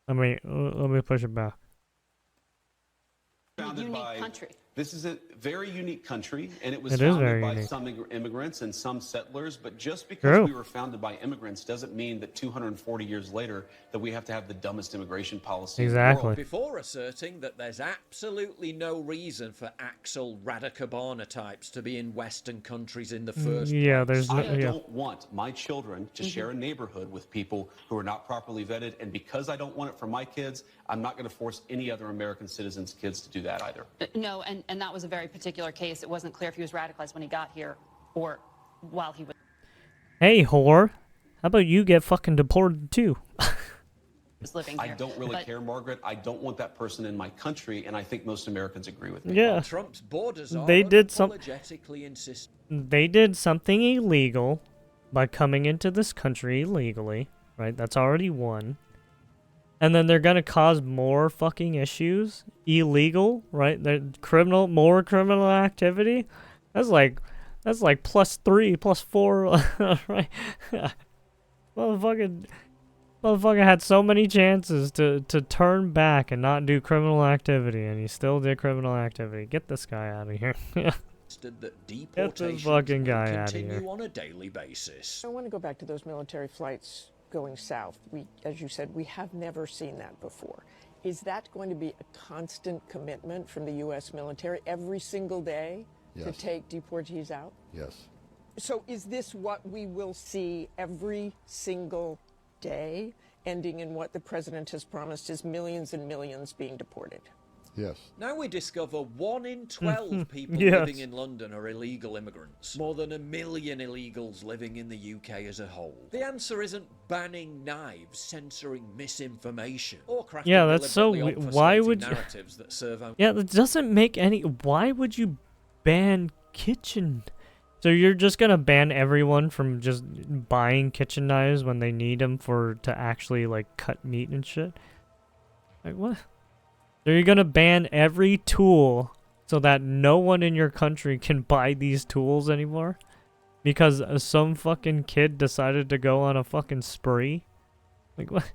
Let me push it back. Unique country. This is a very unique country, and it was It is founded very by unique. some immigrants and some settlers. But just because True. we were founded by immigrants doesn't mean that 240 years later that we have to have the dumbest immigration policy in the Exactly. world. Before asserting that there's absolutely no reason for Axel Radicabana types to be in Western countries in the first Yeah, place. there's no, I yeah. don't want my children to share a neighborhood with people who are not properly vetted, and because I don't want it for my kids, I'm not going to force any other American citizens' kids to do that either. No, and that was a very particular case. It wasn't clear if he was radicalized when he got here or while he Hey, whore. How about you get fucking deported too? was living I here. don't really But- care, Margaret. I don't want that person in my country, and I think most Americans agree with me. Yeah. Trump's borders are They did some. unapologetically insist. They did something illegal by coming into this country illegally, right? That's already one. And then they're gonna cause more fucking issues. Illegal, right? They're more criminal activity. That's like +3, +4, right? Motherfucker had so many chances to turn back and not do criminal activity, and he still did criminal activity. Get this guy out of here. That Get this deportations fucking will guy out of continue here. on a daily basis. I want to go back to those military flights going south. We, as you said, we have never seen that before. Is that going to be a constant commitment from the U.S. military every single day to Yes. take deportees out? Yes. So is this what we will see every single day, ending in what the president has promised is millions and millions being deported? Yes. Now we discover 1 in 12 people Yes. living in London are illegal immigrants. More than 1 million illegals living in the UK as a whole. The answer isn't banning knives, censoring misinformation, or crafting Yeah, that's so deliberately why obfuscating would you? narratives that serve only Yeah, that doesn't make any. Why would you ban kitchen? So you're just gonna ban everyone from just buying kitchen knives when they need them to actually like cut meat and shit? Like what? So you're gonna ban every tool so that no one in your country can buy these tools anymore? Because some fucking kid decided to go on a fucking spree? Like what?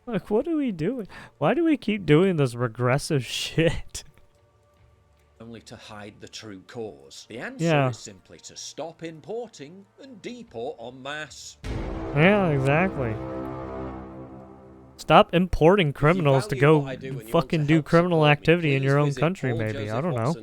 Like what are we doing? Why do we keep doing this regressive shit? to hide the true cause. The answer Yeah. is simply to stop importing and deport en masse. Yeah, exactly. Stop importing criminals to go fucking do criminal activity in your own country, maybe. I don't know.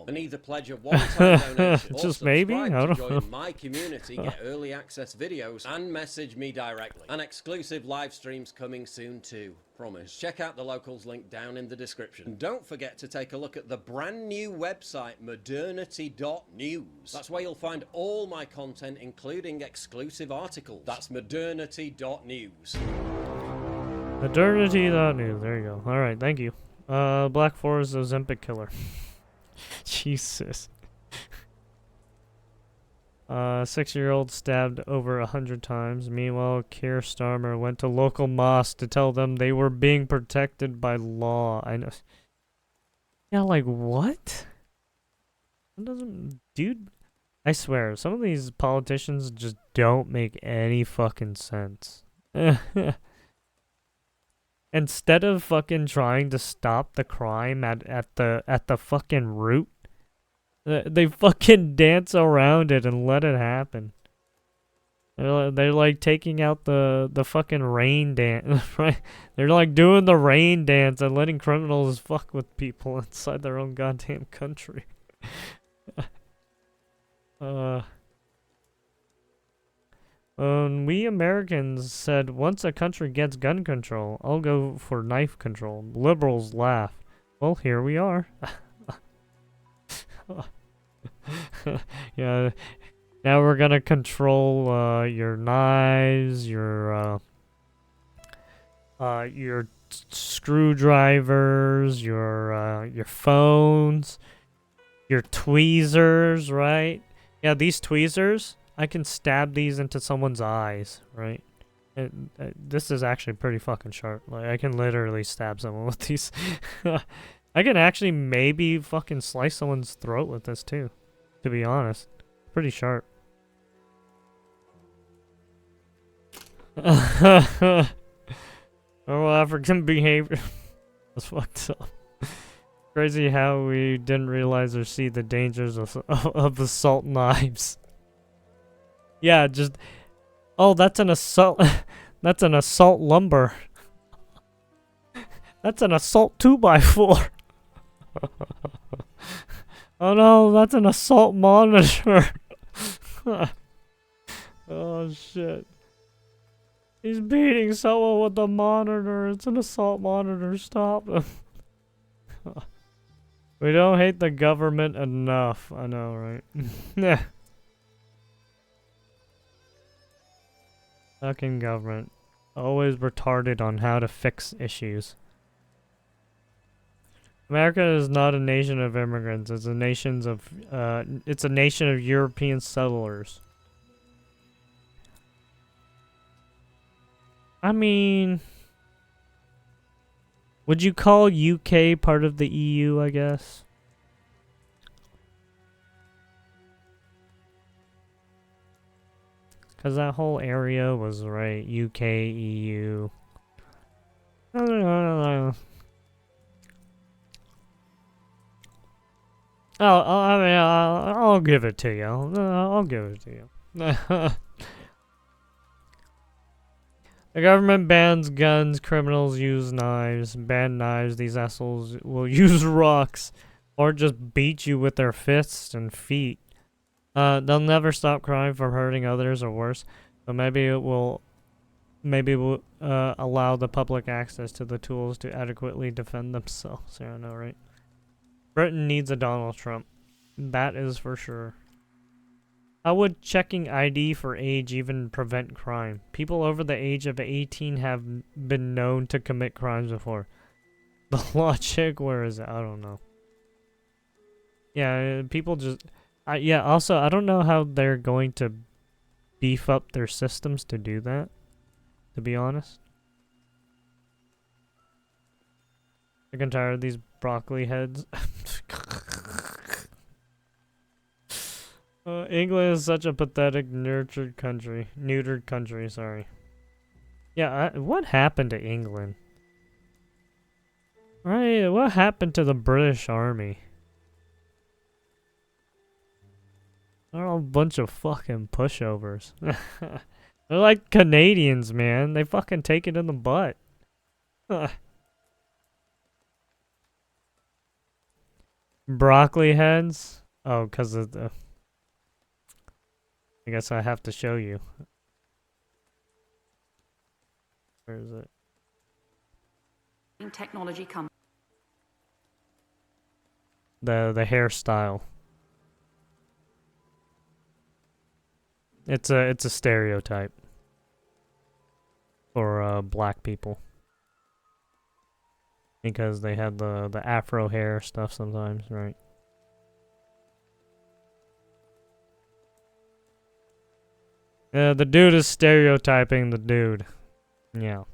And either pledge a one-time donation or Just maybe? subscribe I to don't join know. my community, get early access videos, and message me directly. And exclusive live streams coming soon too. Promise. Check out the locals link down in the description. And don't forget to take a look at the brand new website, modernity.news. That's where you'll find all my content, including exclusive articles. That's modernity.news. Modernity.news. There you go. Alright, thank you. Black Forest Ozempic killer. Jesus. 6-year-old stabbed over 100 times. Meanwhile, Keir Starmer went to local mosque to tell them they were being protected by law. I know. Yeah, like what? That doesn't, dude. I swear, some of these politicians just don't make any fucking sense. Instead of fucking trying to stop the crime at the fucking root, they fucking dance around it and let it happen. They're like taking out the fucking rain dance, right? They're like doing the rain dance and letting criminals fuck with people inside their own goddamn country. We Americans said once a country gets gun control, I'll go for knife control. Liberals laugh. Well, here we are. Yeah, now we're gonna control your knives, your screwdrivers, your phones, your tweezers, right? Yeah, these tweezers, I can stab these into someone's eyes, right? And, this is actually pretty fucking sharp. Like, I can literally stab someone with these. I can actually maybe fucking slice someone's throat with this too, to be honest. Pretty sharp. Normal African behavior. That's fucked up. Crazy how we didn't realize or see the dangers of assault knives. Yeah, just... Oh, that's an assault... That's an assault lumber. That's an assault 2x4. Oh no, that's an assault monitor. Oh shit. He's beating someone with the monitor. It's an assault monitor. Stop him. We don't hate the government enough. I know, right? Yeah. Fucking government. Always retarded on how to fix issues. America is not a nation of immigrants. It's a nation of European settlers. I mean, would you call UK part of the EU, I guess? Because that whole area was, right, UK, EU. I don't know. I'll give it to you. I'll give it to you. The government bans guns, criminals use knives. Ban knives, these assholes will use rocks. Or just beat you with their fists and feet. They'll never stop crime from hurting others or worse. But maybe it will allow the public access to the tools to adequately defend themselves. Yeah, I know, right? Britain needs a Donald Trump. That is for sure. How would checking ID for age even prevent crime? People over the age of 18 have been known to commit crimes before. The logic, where is it? I don't know. Yeah, people just... yeah, also, I don't know how they're going to beef up their systems to do that, to be honest. Sick and tired of these broccoli heads. England is such a pathetic, neutered country, sorry. Yeah, what happened to England? Right, what happened to the British Army? They're all a bunch of fucking pushovers. They're like Canadians, man. They fucking take it in the butt. Broccoli heads? Oh, because of the... I guess I have to show you. Where is it? Technology company. The hairstyle. It's a stereotype for black people. Because they had the afro hair stuff sometimes, right? Yeah, the dude is stereotyping the dude. Yeah.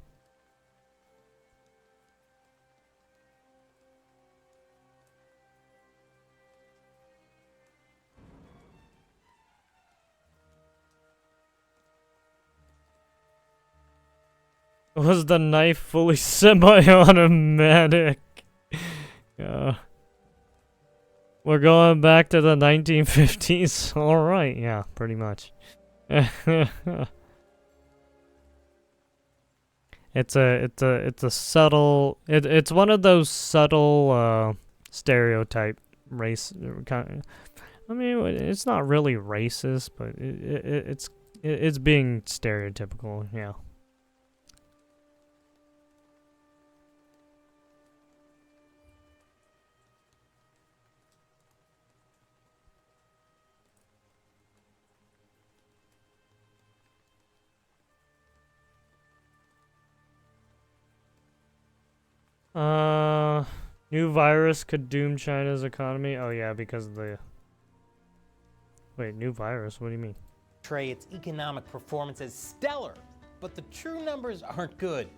Was the knife fully semi-automatic? Yeah. We're going back to the 1950s. Alright, yeah, pretty much. It's a subtle... It's one of those subtle stereotype race kind of, I mean, it's not really racist, but it's being stereotypical, yeah. New virus could doom China's economy. Oh yeah, because of the... Wait, new virus? What do you mean? Portray its economic performance as stellar, but the true numbers aren't good,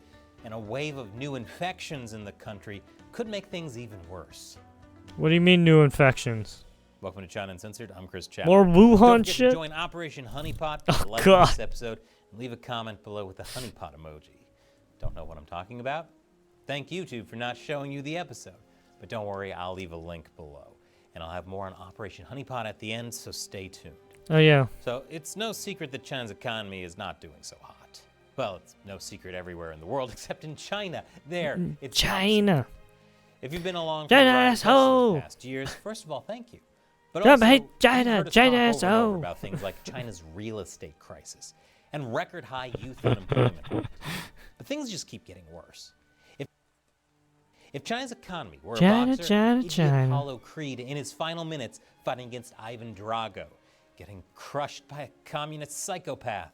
and a wave of new infections in the country could make things even worse. What do you mean new infections? Welcome to China Uncensored. I'm Chris Chapman. More Wuhan Don't forget shit? To join Operation Honeypot. Like this episode and leave a comment below with the honeypot emoji. Don't know what I'm talking about? Thank YouTube for not showing you the episode. But don't worry, I'll leave a link below. And I'll have more on Operation Honeypot at the end, so stay tuned. Oh, yeah. So it's no secret that China's economy is not doing so hot. Well, it's no secret everywhere in the world except in China. There, it's China. If you've been along for China the ride asshole. the past years, first of all, thank you. But Trump also, hate you've China, heard us China talk over and over asshole. about things like China's real estate crisis and record high youth unemployment rate. But things just keep getting worse. If China's economy were China, a boxer, it'd be Apollo Creed in his final minutes fighting against Ivan Drago, getting crushed by a communist psychopath.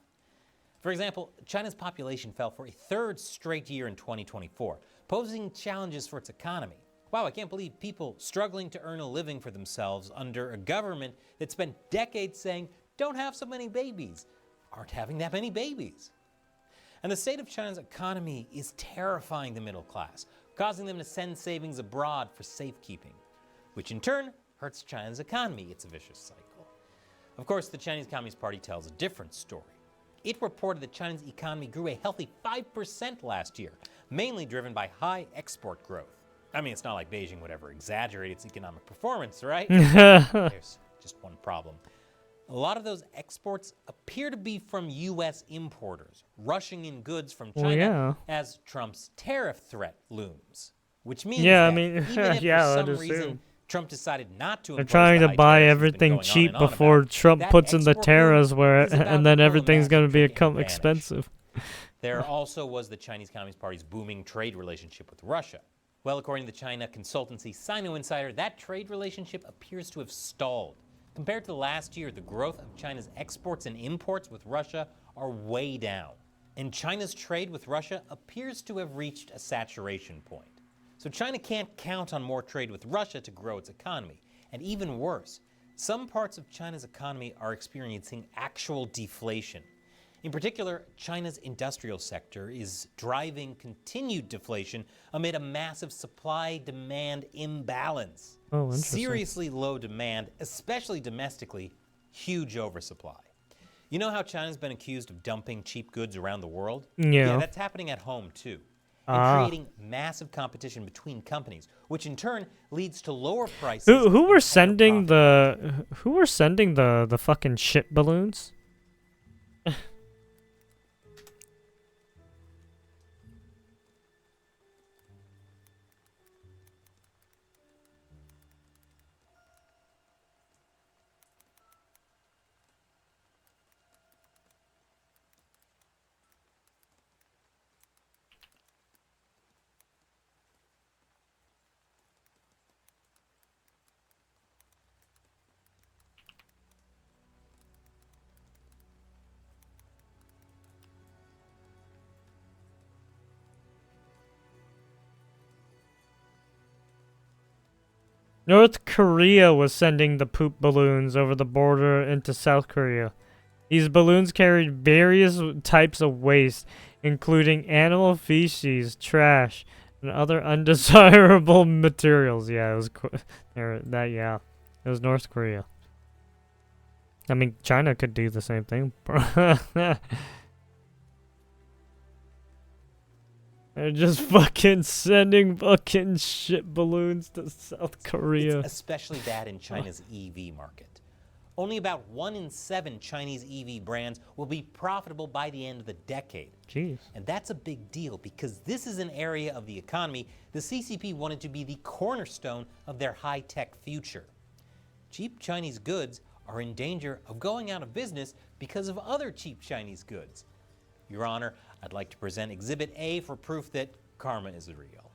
For example, China's population fell for a third straight year in 2024, posing challenges for its economy. Wow, I can't believe people struggling to earn a living for themselves under a government that spent decades saying, don't have so many babies, aren't having that many babies. And the state of China's economy is terrifying the middle class, causing them to send savings abroad for safekeeping, which in turn hurts China's economy. It's a vicious cycle. Of course, the Chinese Communist Party tells a different story. It reported that China's economy grew a healthy 5% last year, mainly driven by high export growth. I mean, it's not like Beijing would ever exaggerate its economic performance, right? There's just one problem. A lot of those exports appear to be from U.S. importers, rushing in goods from China as Trump's tariff threat looms. Which means that even if for some reason Trump decided not to They're impose trying the to high buy tariffs he's been everything going on cheap and on before about, Trump that puts in the export boom tariffs where, is about and then to pull a everything's going to massive become advantage. expensive. There also was the Chinese Communist Party's booming trade relationship with Russia. Well, according to the China consultancy Sino Insider, that trade relationship appears to have stalled. Compared to last year, the growth of China's exports and imports with Russia are way down. And China's trade with Russia appears to have reached a saturation point. So China can't count on more trade with Russia to grow its economy. And even worse, some parts of China's economy are experiencing actual deflation. In particular, China's industrial sector is driving continued deflation amid a massive supply-demand imbalance. Oh, interesting. Seriously low demand, especially domestically, huge oversupply. You know how China's been accused of dumping cheap goods around the world? Yeah. That's happening at home too. And creating massive competition between companies, which in turn leads to lower prices. Who were sending the fucking shit balloons? North Korea was sending the poop balloons over the border into South Korea. These balloons carried various types of waste, including animal feces, trash, and other undesirable materials. Yeah, it was it was North Korea. I mean, China could do the same thing. They're just fucking sending fucking shit balloons to South Korea. It's especially bad in China's EV market. Only about 1 in 7 Chinese EV brands will be profitable by the end of the decade. Jeez. And that's a big deal because this is an area of the economy the CCP wanted to be the cornerstone of their high-tech future. Cheap Chinese goods are in danger of going out of business because of other cheap Chinese goods. Your Honor, I'd like to present Exhibit A for proof that karma is real.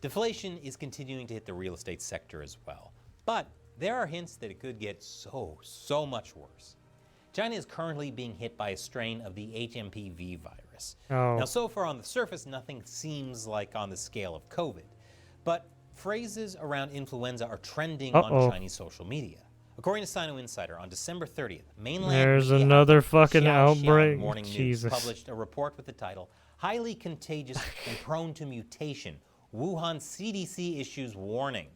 Deflation is continuing to hit the real estate sector as well, but there are hints that it could get so much worse. China is currently being hit by a strain of the HMPV virus. Oh. Now, so far on the surface, nothing seems like on the scale of COVID, but phrases around influenza are trending on Chinese social media. According to Sino Insider, on December 30th, mainland There's media another outlet fucking Xiaoxiang outbreak. Morning News Jesus. published a report with the title, Highly Contagious and Prone to Mutation, Wuhan CDC Issues Warning.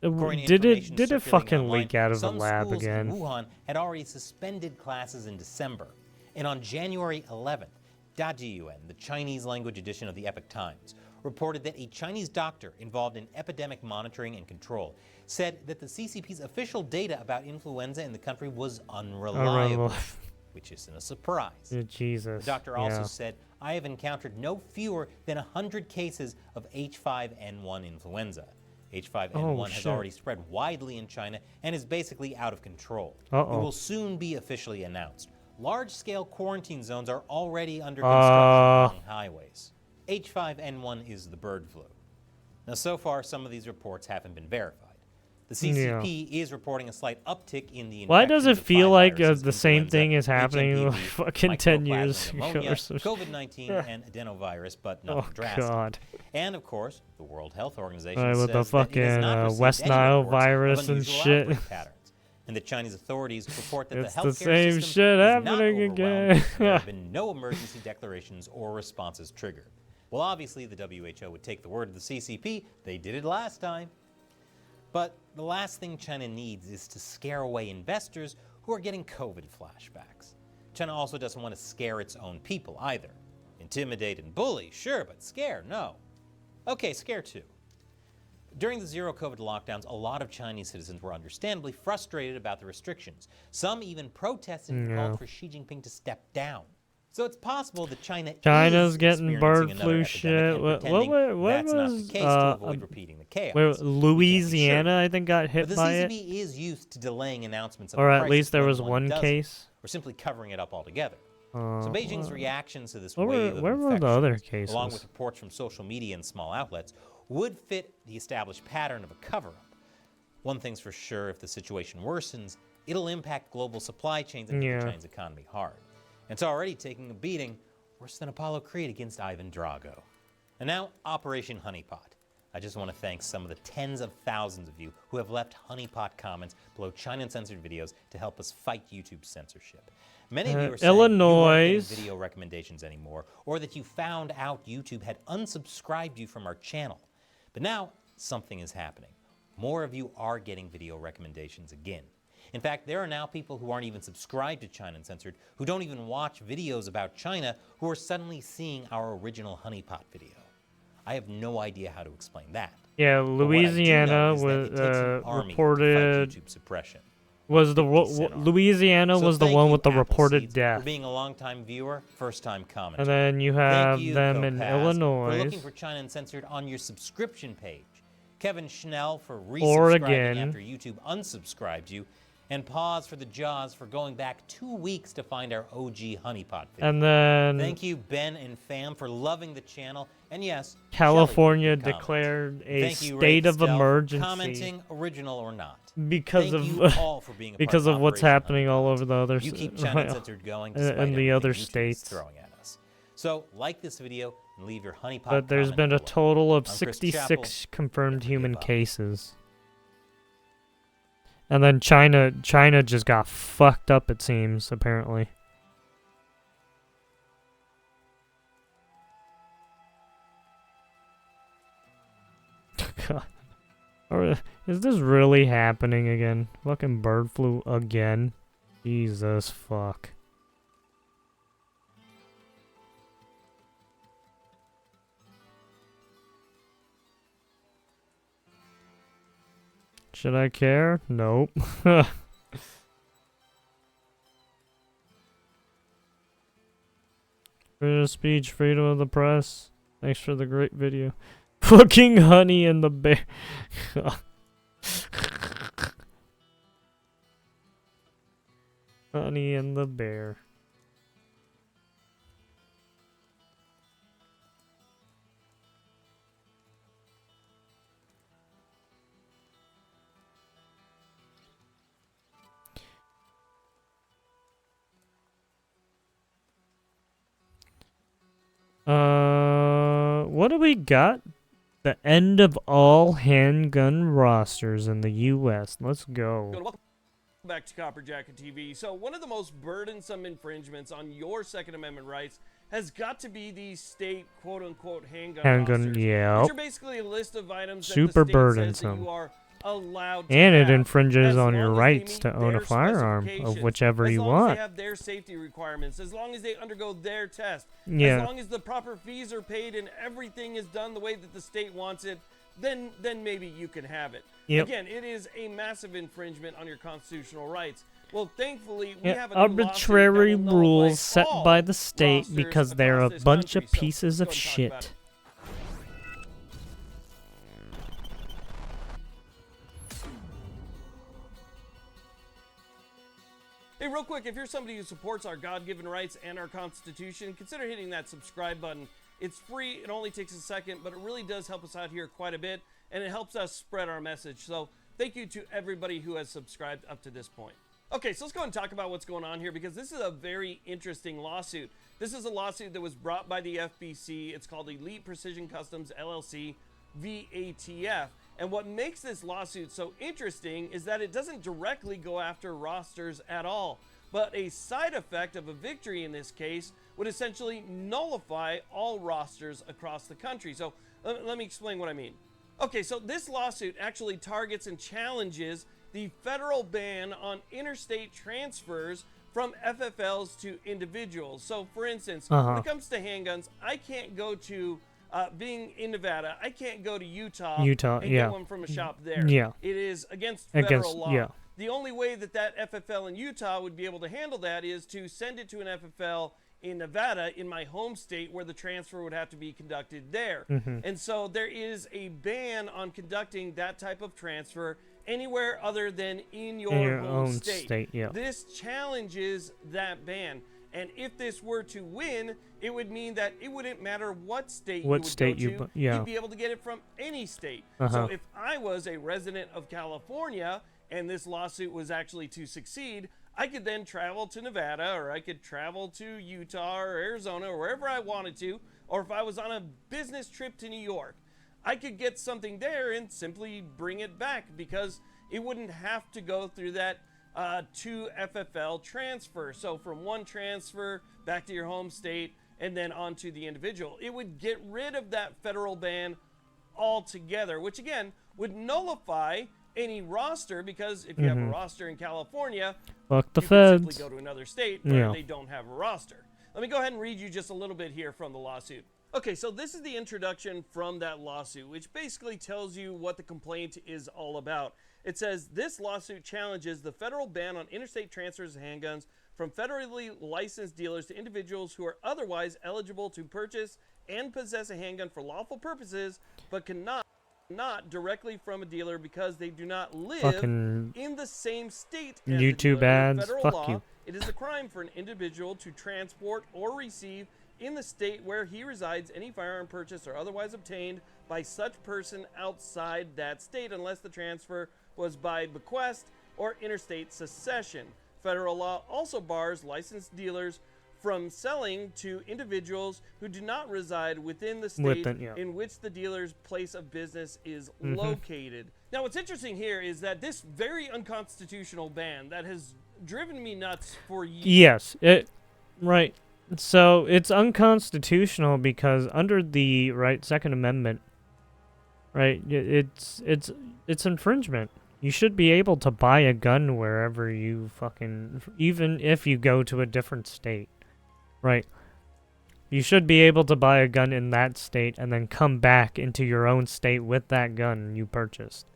According to Did it information fucking circulating online, leak out of the some lab schools again? in Wuhan had already suspended classes in December. And on January 11th, Dajiyuan, the Chinese language edition of the Epoch Times, reported that a Chinese doctor involved in epidemic monitoring and control said that the CCP's official data about influenza in the country was unreliable, which isn't a surprise. Jesus. The doctor also said, I have encountered no fewer than 100 cases of H5N1 influenza. H5N1 has already spread widely in China and is basically out of control. It will soon be officially announced. Large-scale quarantine zones are already under construction along highways. H5N1 is the bird flu. Now, so far, some of these reports haven't been verified. The CCP is reporting a slight uptick in the infections. Why does it of feel 5 like viruses, the same thing is happening HMPV, like fucking 10 years ago pneumonia, or so? COVID-19 and adenovirus, but nothing drastic. God. And of course, the World Health Organization With says the fucking West Nile virus and shit. Patterns, and the Chinese authorities report that It's the the healthcare same system shit is happening not again. overwhelmed, and there have been no emergency declarations or responses triggered. Well, obviously, the WHO would take the word of the CCP. They did it last time. But the last thing China needs is to scare away investors who are getting COVID flashbacks. China also doesn't want to scare its own people either. Intimidate and bully, sure, but scare, no. Okay, scare too. During the zero COVID lockdowns, a lot of Chinese citizens were understandably frustrated about the restrictions. Some even protested and called for Xi Jinping to step down. So it's possible that China's getting bird flu epidemic shit. and What pretending was that's not the case to avoid repeating the chaos. Louisiana, I think, got hit But the by CCP it. is used to delaying announcements of Or a at crisis least there when was one doesn't, case. or simply covering it up altogether. So Uh, Beijing's reactions to this where wave were- of where were the other infections, along cases? with reports from social media and small outlets, would fit the established pattern of a cover-up. One thing's for sure, if the situation worsens, it'll impact global supply chains and hit the Chinese economy hard. And it's already taking a beating, worse than Apollo Creed against Ivan Drago. And now, Operation Honeypot. I just want to thank some of the tens of thousands of you who have left honeypot comments below China Uncensored videos to help us fight YouTube censorship. Many of you are saying you aren't getting video recommendations anymore, or that you found out YouTube had unsubscribed you from our channel. But now, something is happening. More of you are getting video recommendations again. In fact, there are now people who aren't even subscribed to China Uncensored, who don't even watch videos about China, who are suddenly seeing our original honeypot video. I have no idea how to explain that. Yeah, Louisiana was reported. Was the Louisiana was the one with the reported death. For being a long-time viewer, first-time commenter. And then you have Thank you, them in Topaz, Illinois. for looking for China Uncensored on your subscription page. Kevin Schnell for resubscribing Oregon. after YouTube unsubscribed you. And Pause for the Jaws for going back 2 weeks to find our OG honeypot video. And then Thank you, Ben and Fam, for loving the channel. And yes, California Shelley, declared a thank you, state of Stealth, for emergency commenting, original or not. because Thank of you all for being a part because of what's Operation happening all over the other You keep China Uncensored going in despite the other everything YouTube is states. throwing at us. So like this video and leave your honeypot But there's comment been a below. total of I'm Chris 66 Chappell. confirmed human cases. And then China just got fucked up, it seems, apparently. God. Is this really happening again? Fucking bird flu again? Jesus fuck. Should I care? Nope. Freedom of speech, freedom of the press. Thanks for the great video. Fucking Honey and the Bear. Honey and the Bear. What do we got? The end of all handgun rosters in the U.S. Let's go. Welcome back to Copper Jacket TV. So one of the most burdensome infringements on your Second Amendment rights has got to be these state quote-unquote handgun rosters. Yeah. Which are basically a list of items Super that the state says that burdensome. you are allowed to And it have, infringes as on your long as they rights meet to own a their firearm of specifications, whichever as you long as want. they have their safety requirements, as long as they undergo their test, Yeah. as long as the proper fees are paid and everything is done the way that the state wants it, then maybe you can have it. Yep. Again, it is a massive infringement on your constitutional rights. Well, thankfully, we Yeah, have a new lawsuit that arbitrary will nullify rules set all by the state rosters because they're a across this bunch country. of So, pieces let's of go and talk about shit. it. Hey, real quick, if you're somebody who supports our God-given rights and our Constitution, consider hitting that subscribe button. It's free, it only takes a second, but it really does help us out here quite a bit, and it helps us spread our message. So thank you to everybody who has subscribed up to this point. Okay, so let's go and talk about what's going on here, because this is a very interesting lawsuit. This is a lawsuit that was brought by the FBC. It's called Elite Precision Customs, LLC, VATF. And what makes this lawsuit so interesting is that it doesn't directly go after rosters at all. But a side effect of a victory in this case would essentially nullify all rosters across the country. So let me explain what I mean. Okay, so this lawsuit actually targets and challenges the federal ban on interstate transfers from FFLs to individuals. So for instance, when it comes to handguns, I can't go to being in Nevada, I can't go to Utah and get one from a shop there. Yeah. It is against federal law. Yeah. The only way that that FFL in Utah would be able to handle that is to send it to an FFL in Nevada, in my home state, where the transfer would have to be conducted there. And so there is a ban on conducting that type of transfer anywhere other than in your home own state. Yeah. This challenges that ban. And if this were to win, it would mean that it wouldn't matter what state you would go to. You'd be able to get it from any state. So if I was a resident of California and this lawsuit was actually to succeed, I could then travel to Nevada, or I could travel to Utah or Arizona or wherever I wanted to. Or if I was on a business trip to New York, I could get something there and simply bring it back, because it wouldn't have to go through that to FFL transfer. So from one transfer back to your home state and then on to the individual. It would get rid of that federal ban altogether, which again would nullify any roster, because if you have a roster in California, fuck the you feds. can simply go to another state where they don't have a roster. Let me go ahead and read you just a little bit here from the lawsuit. Okay, so this is the introduction from that lawsuit, which basically tells you what the complaint is all about. It says, this lawsuit challenges the federal ban on interstate transfers of handguns from federally licensed dealers to individuals who are otherwise eligible to purchase and possess a handgun for lawful purposes, but cannot directly from a dealer because they do not live in the same state as the dealer. Under federal law, it is a crime for an individual to transport or receive in the state where he resides any firearm purchased or otherwise obtained by such person outside that state, unless the transfer was by bequest or interstate succession. Federal law also bars licensed dealers from selling to individuals who do not reside within the state in which the dealer's place of business is located. Now, what's interesting here is that this very unconstitutional ban that has driven me nuts for years. Yes, right. So it's unconstitutional because under the Second Amendment, right, it's infringement. You should be able to buy a gun wherever you even if you go to a different state, right? You should be able to buy a gun in that state and then come back into your own state with that gun you purchased,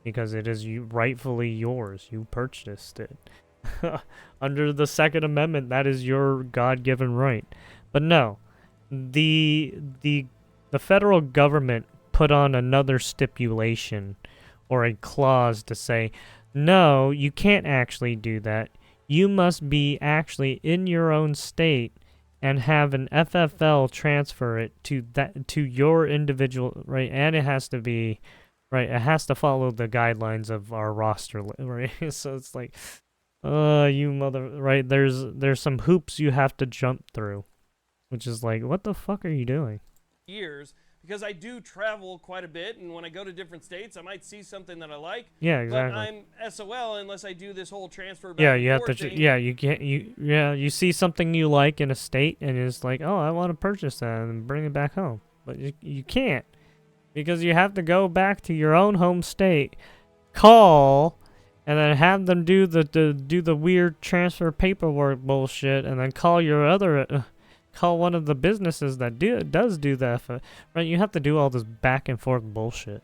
because it is rightfully yours. You purchased it. Under the Second Amendment, that is your God-given right. But no, the federal government put on another stipulation or a clause to say, no, you can't actually do that. You must be actually in your own state and have an FFL transfer it to your individual, right? And it has to be, right, it has to follow the guidelines of our roster, right? So it's like, you mother, right? There's some hoops you have to jump through, which is like, what the fuck are you doing? Years, because I do travel quite a bit, and when I go to different states, I might see something that I like. Yeah, exactly. But I'm SOL unless I do this whole transfer back Yeah, and you have forth to. thing. Yeah, you can't. You see something you like in a state, and it's like, oh, I want to purchase that and bring it back home, but you can't, because you have to go back to your own home state, call and then have them do the weird transfer paperwork bullshit, and then call your other call one of the businesses that does do that right? You have to do all this back and forth bullshit.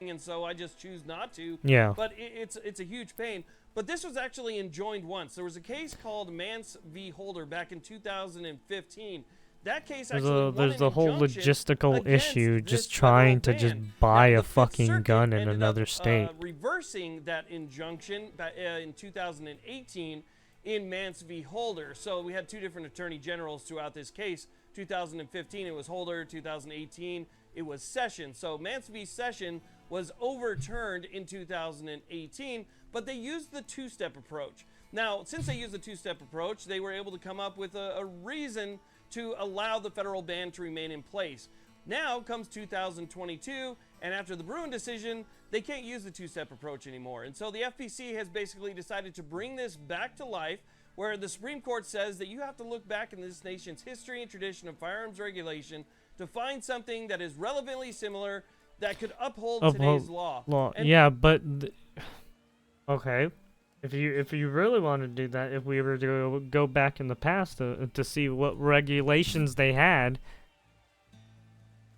And so I just choose not to. Yeah. But it's a huge pain. But this was actually enjoined once. There was a case called Mance v. Holder back in 2015. That case actually There's a whole logistical issue just trying to just buy a fucking gun in another state. Reversing that injunction in 2018 in Mance v. Holder. So we had two different attorney generals throughout this case. 2015 it was Holder, 2018 it was Session. So Mance v. Session was overturned in 2018, but they used the two-step approach. Now, since they used the two-step approach, they were able to come up with a reason to allow the federal ban to remain in place. Now comes 2022, and after the Bruin decision, they can't use the two-step approach anymore. And so the FPC has basically decided to bring this back to life, where the Supreme Court says that you have to look back in this nation's history and tradition of firearms regulation to find something that is relevantly similar that could uphold today's law. Yeah, but okay. If you really want to do that, if we were to go back in the past to see what regulations they had,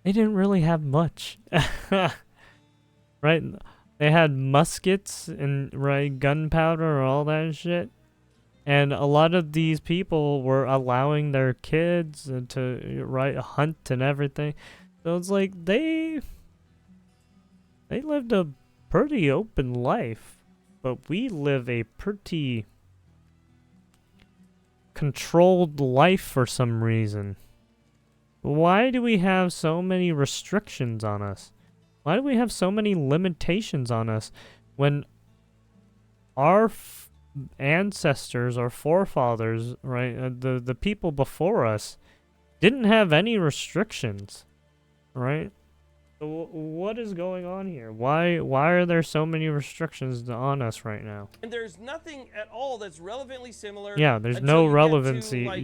they didn't really have much. Right? They had muskets and gunpowder, all that shit. And a lot of these people were allowing their kids to hunt and everything. So it's like they lived a pretty open life. But we live a pretty controlled life for some reason. Why do we have so many restrictions on us? Why do we have so many limitations on us when our ancestors, our forefathers, right, the people before us didn't have any restrictions, right? So what is going on here? Why are there so many restrictions on us right now? And there's nothing at all that's relevantly similar. Yeah, there's no relevancy. There's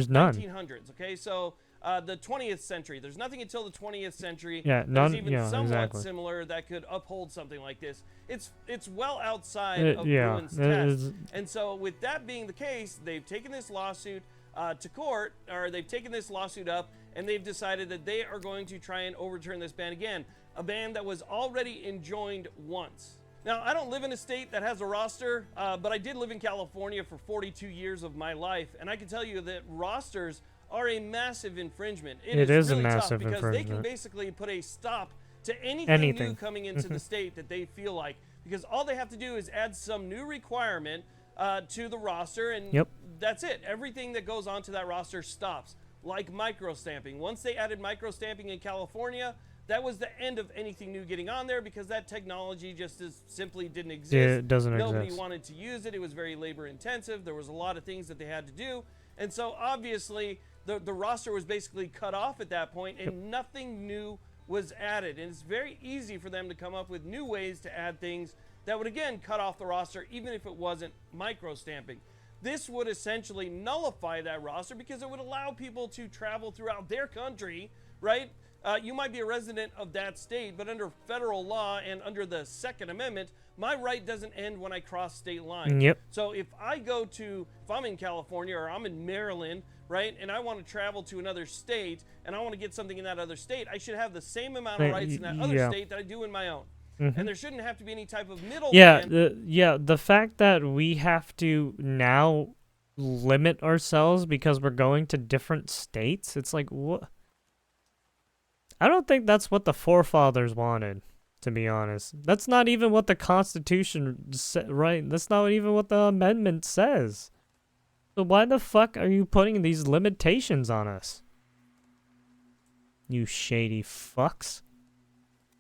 none. 1900s. Okay, so the 20th century. There's nothing until the 20th century. Yeah, none. That's even somewhat similar that could uphold something like this. It's well outside of Bruin's test. And so with that being the case, they've taken this lawsuit to court, or they've taken this lawsuit up, and they've decided that they are going to try and overturn this ban again, a ban that was already enjoined once. Now, I don't live in a state that has a roster, but I did live in California for 42 years of my life, and I can tell you that rosters are a massive infringement. It is really a massive tough because they can basically put a stop to anything new coming into the state that they feel like, because all they have to do is add some new requirement to the roster, and that's it. Everything that goes onto that roster stops. Like microstamping. Once they added microstamping in California, that was the end of anything new getting on there, because that technology just simply didn't exist. It doesn't exist. Nobody wanted to use it. It was very labor intensive. There was a lot of things that they had to do. And so obviously the roster was basically cut off at that point, and nothing new was added. And it's very easy for them to come up with new ways to add things that would again cut off the roster, even if it wasn't microstamping. This would essentially nullify that roster, because it would allow people to travel throughout their country, right? You might be a resident of that state, but under federal law and under the Second Amendment, my right doesn't end when I cross state lines. So if I'm in California or I'm in Maryland, right, and I want to travel to another state and I want to get something in that other state, I should have the same amount of rights in that other state that I do in my own. And there shouldn't have to be any type of middle. The fact that we have to now limit ourselves because we're going to different states, it's like, what? I don't think that's what the forefathers wanted, to be honest. That's not even what the Constitution said, right? That's not even what the amendment says. So why the fuck are you putting these limitations on us? You shady fucks.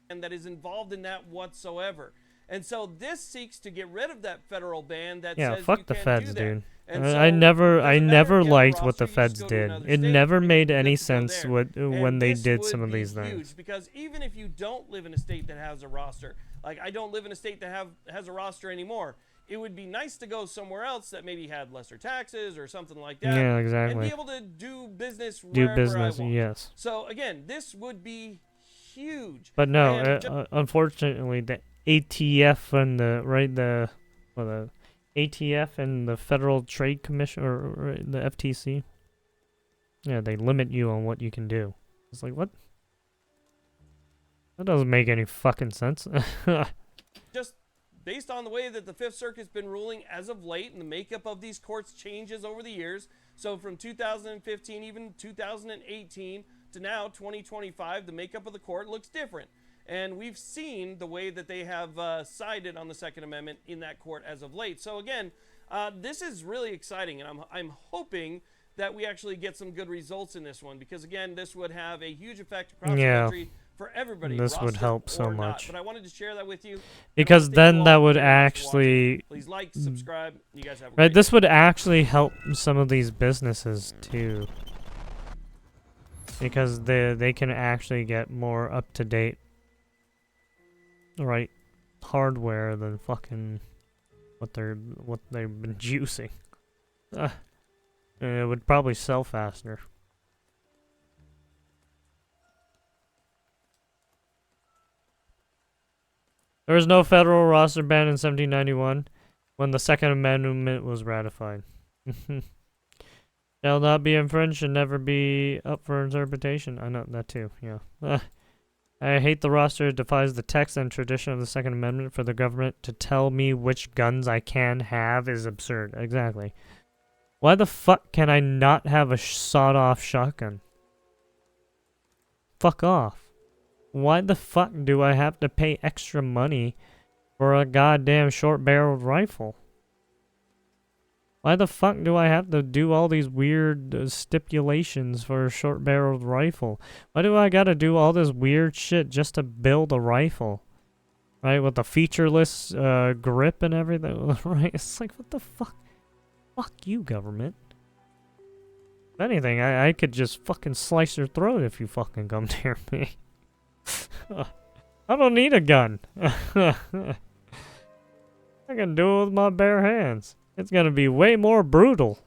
And that is involved in that whatsoever. And so this seeks to get rid of that federal ban that says fuck you the can't feds, do that. dude. And I never liked what the feds did. It never made any sense when they did some of these things. Because even if you don't live in a state that has a roster, like I don't live in a state that has a roster anymore, it would be nice to go somewhere else that maybe had lesser taxes or something like that. Yeah, exactly. And be able to do business wherever I want. Yes. So again, this would be huge. But no, unfortunately, ATF and the ATF and the Federal Trade Commission or the FTC. Yeah, they limit you on what you can do. It's like, what? That doesn't make any fucking sense. Just based on the way that the Fifth Circuit's been ruling as of late, and the makeup of these courts changes over the years. So from 2015, even 2018 to now 2025, the makeup of the court looks different. And we've seen the way that they have sided on the Second Amendment in that court as of late. So again, this is really exciting, and I'm hoping that we actually get some good results in this one, because again, this would have a huge effect across the country for everybody. This would help so much. But I wanted to share that with you. Because then that would actually... Please like, subscribe. You guys have a right, this would actually help some of these businesses too. Because they can actually get more up-to-date hardware than fucking what they've been juicing. And it would probably sell faster. There was no federal roster ban in 1791 when the Second Amendment was ratified. Shall not be infringed and never be up for interpretation. I know that too, yeah. I hate the roster. It defies the text and tradition of the Second Amendment. For the government to tell me which guns I can have is absurd. Exactly. Why the fuck can I not have a sawed-off shotgun? Fuck off. Why the fuck do I have to pay extra money for a goddamn short-barreled rifle? Why the fuck do I have to do all these weird stipulations for a short-barreled rifle? Why do I gotta do all this weird shit just to build a rifle? Right, with the featureless grip and everything, right? It's like, what the fuck? Fuck you, government. If anything, I could just fucking slice your throat if you fucking come near me. I don't need a gun. I can do it with my bare hands. It's gonna be way more brutal.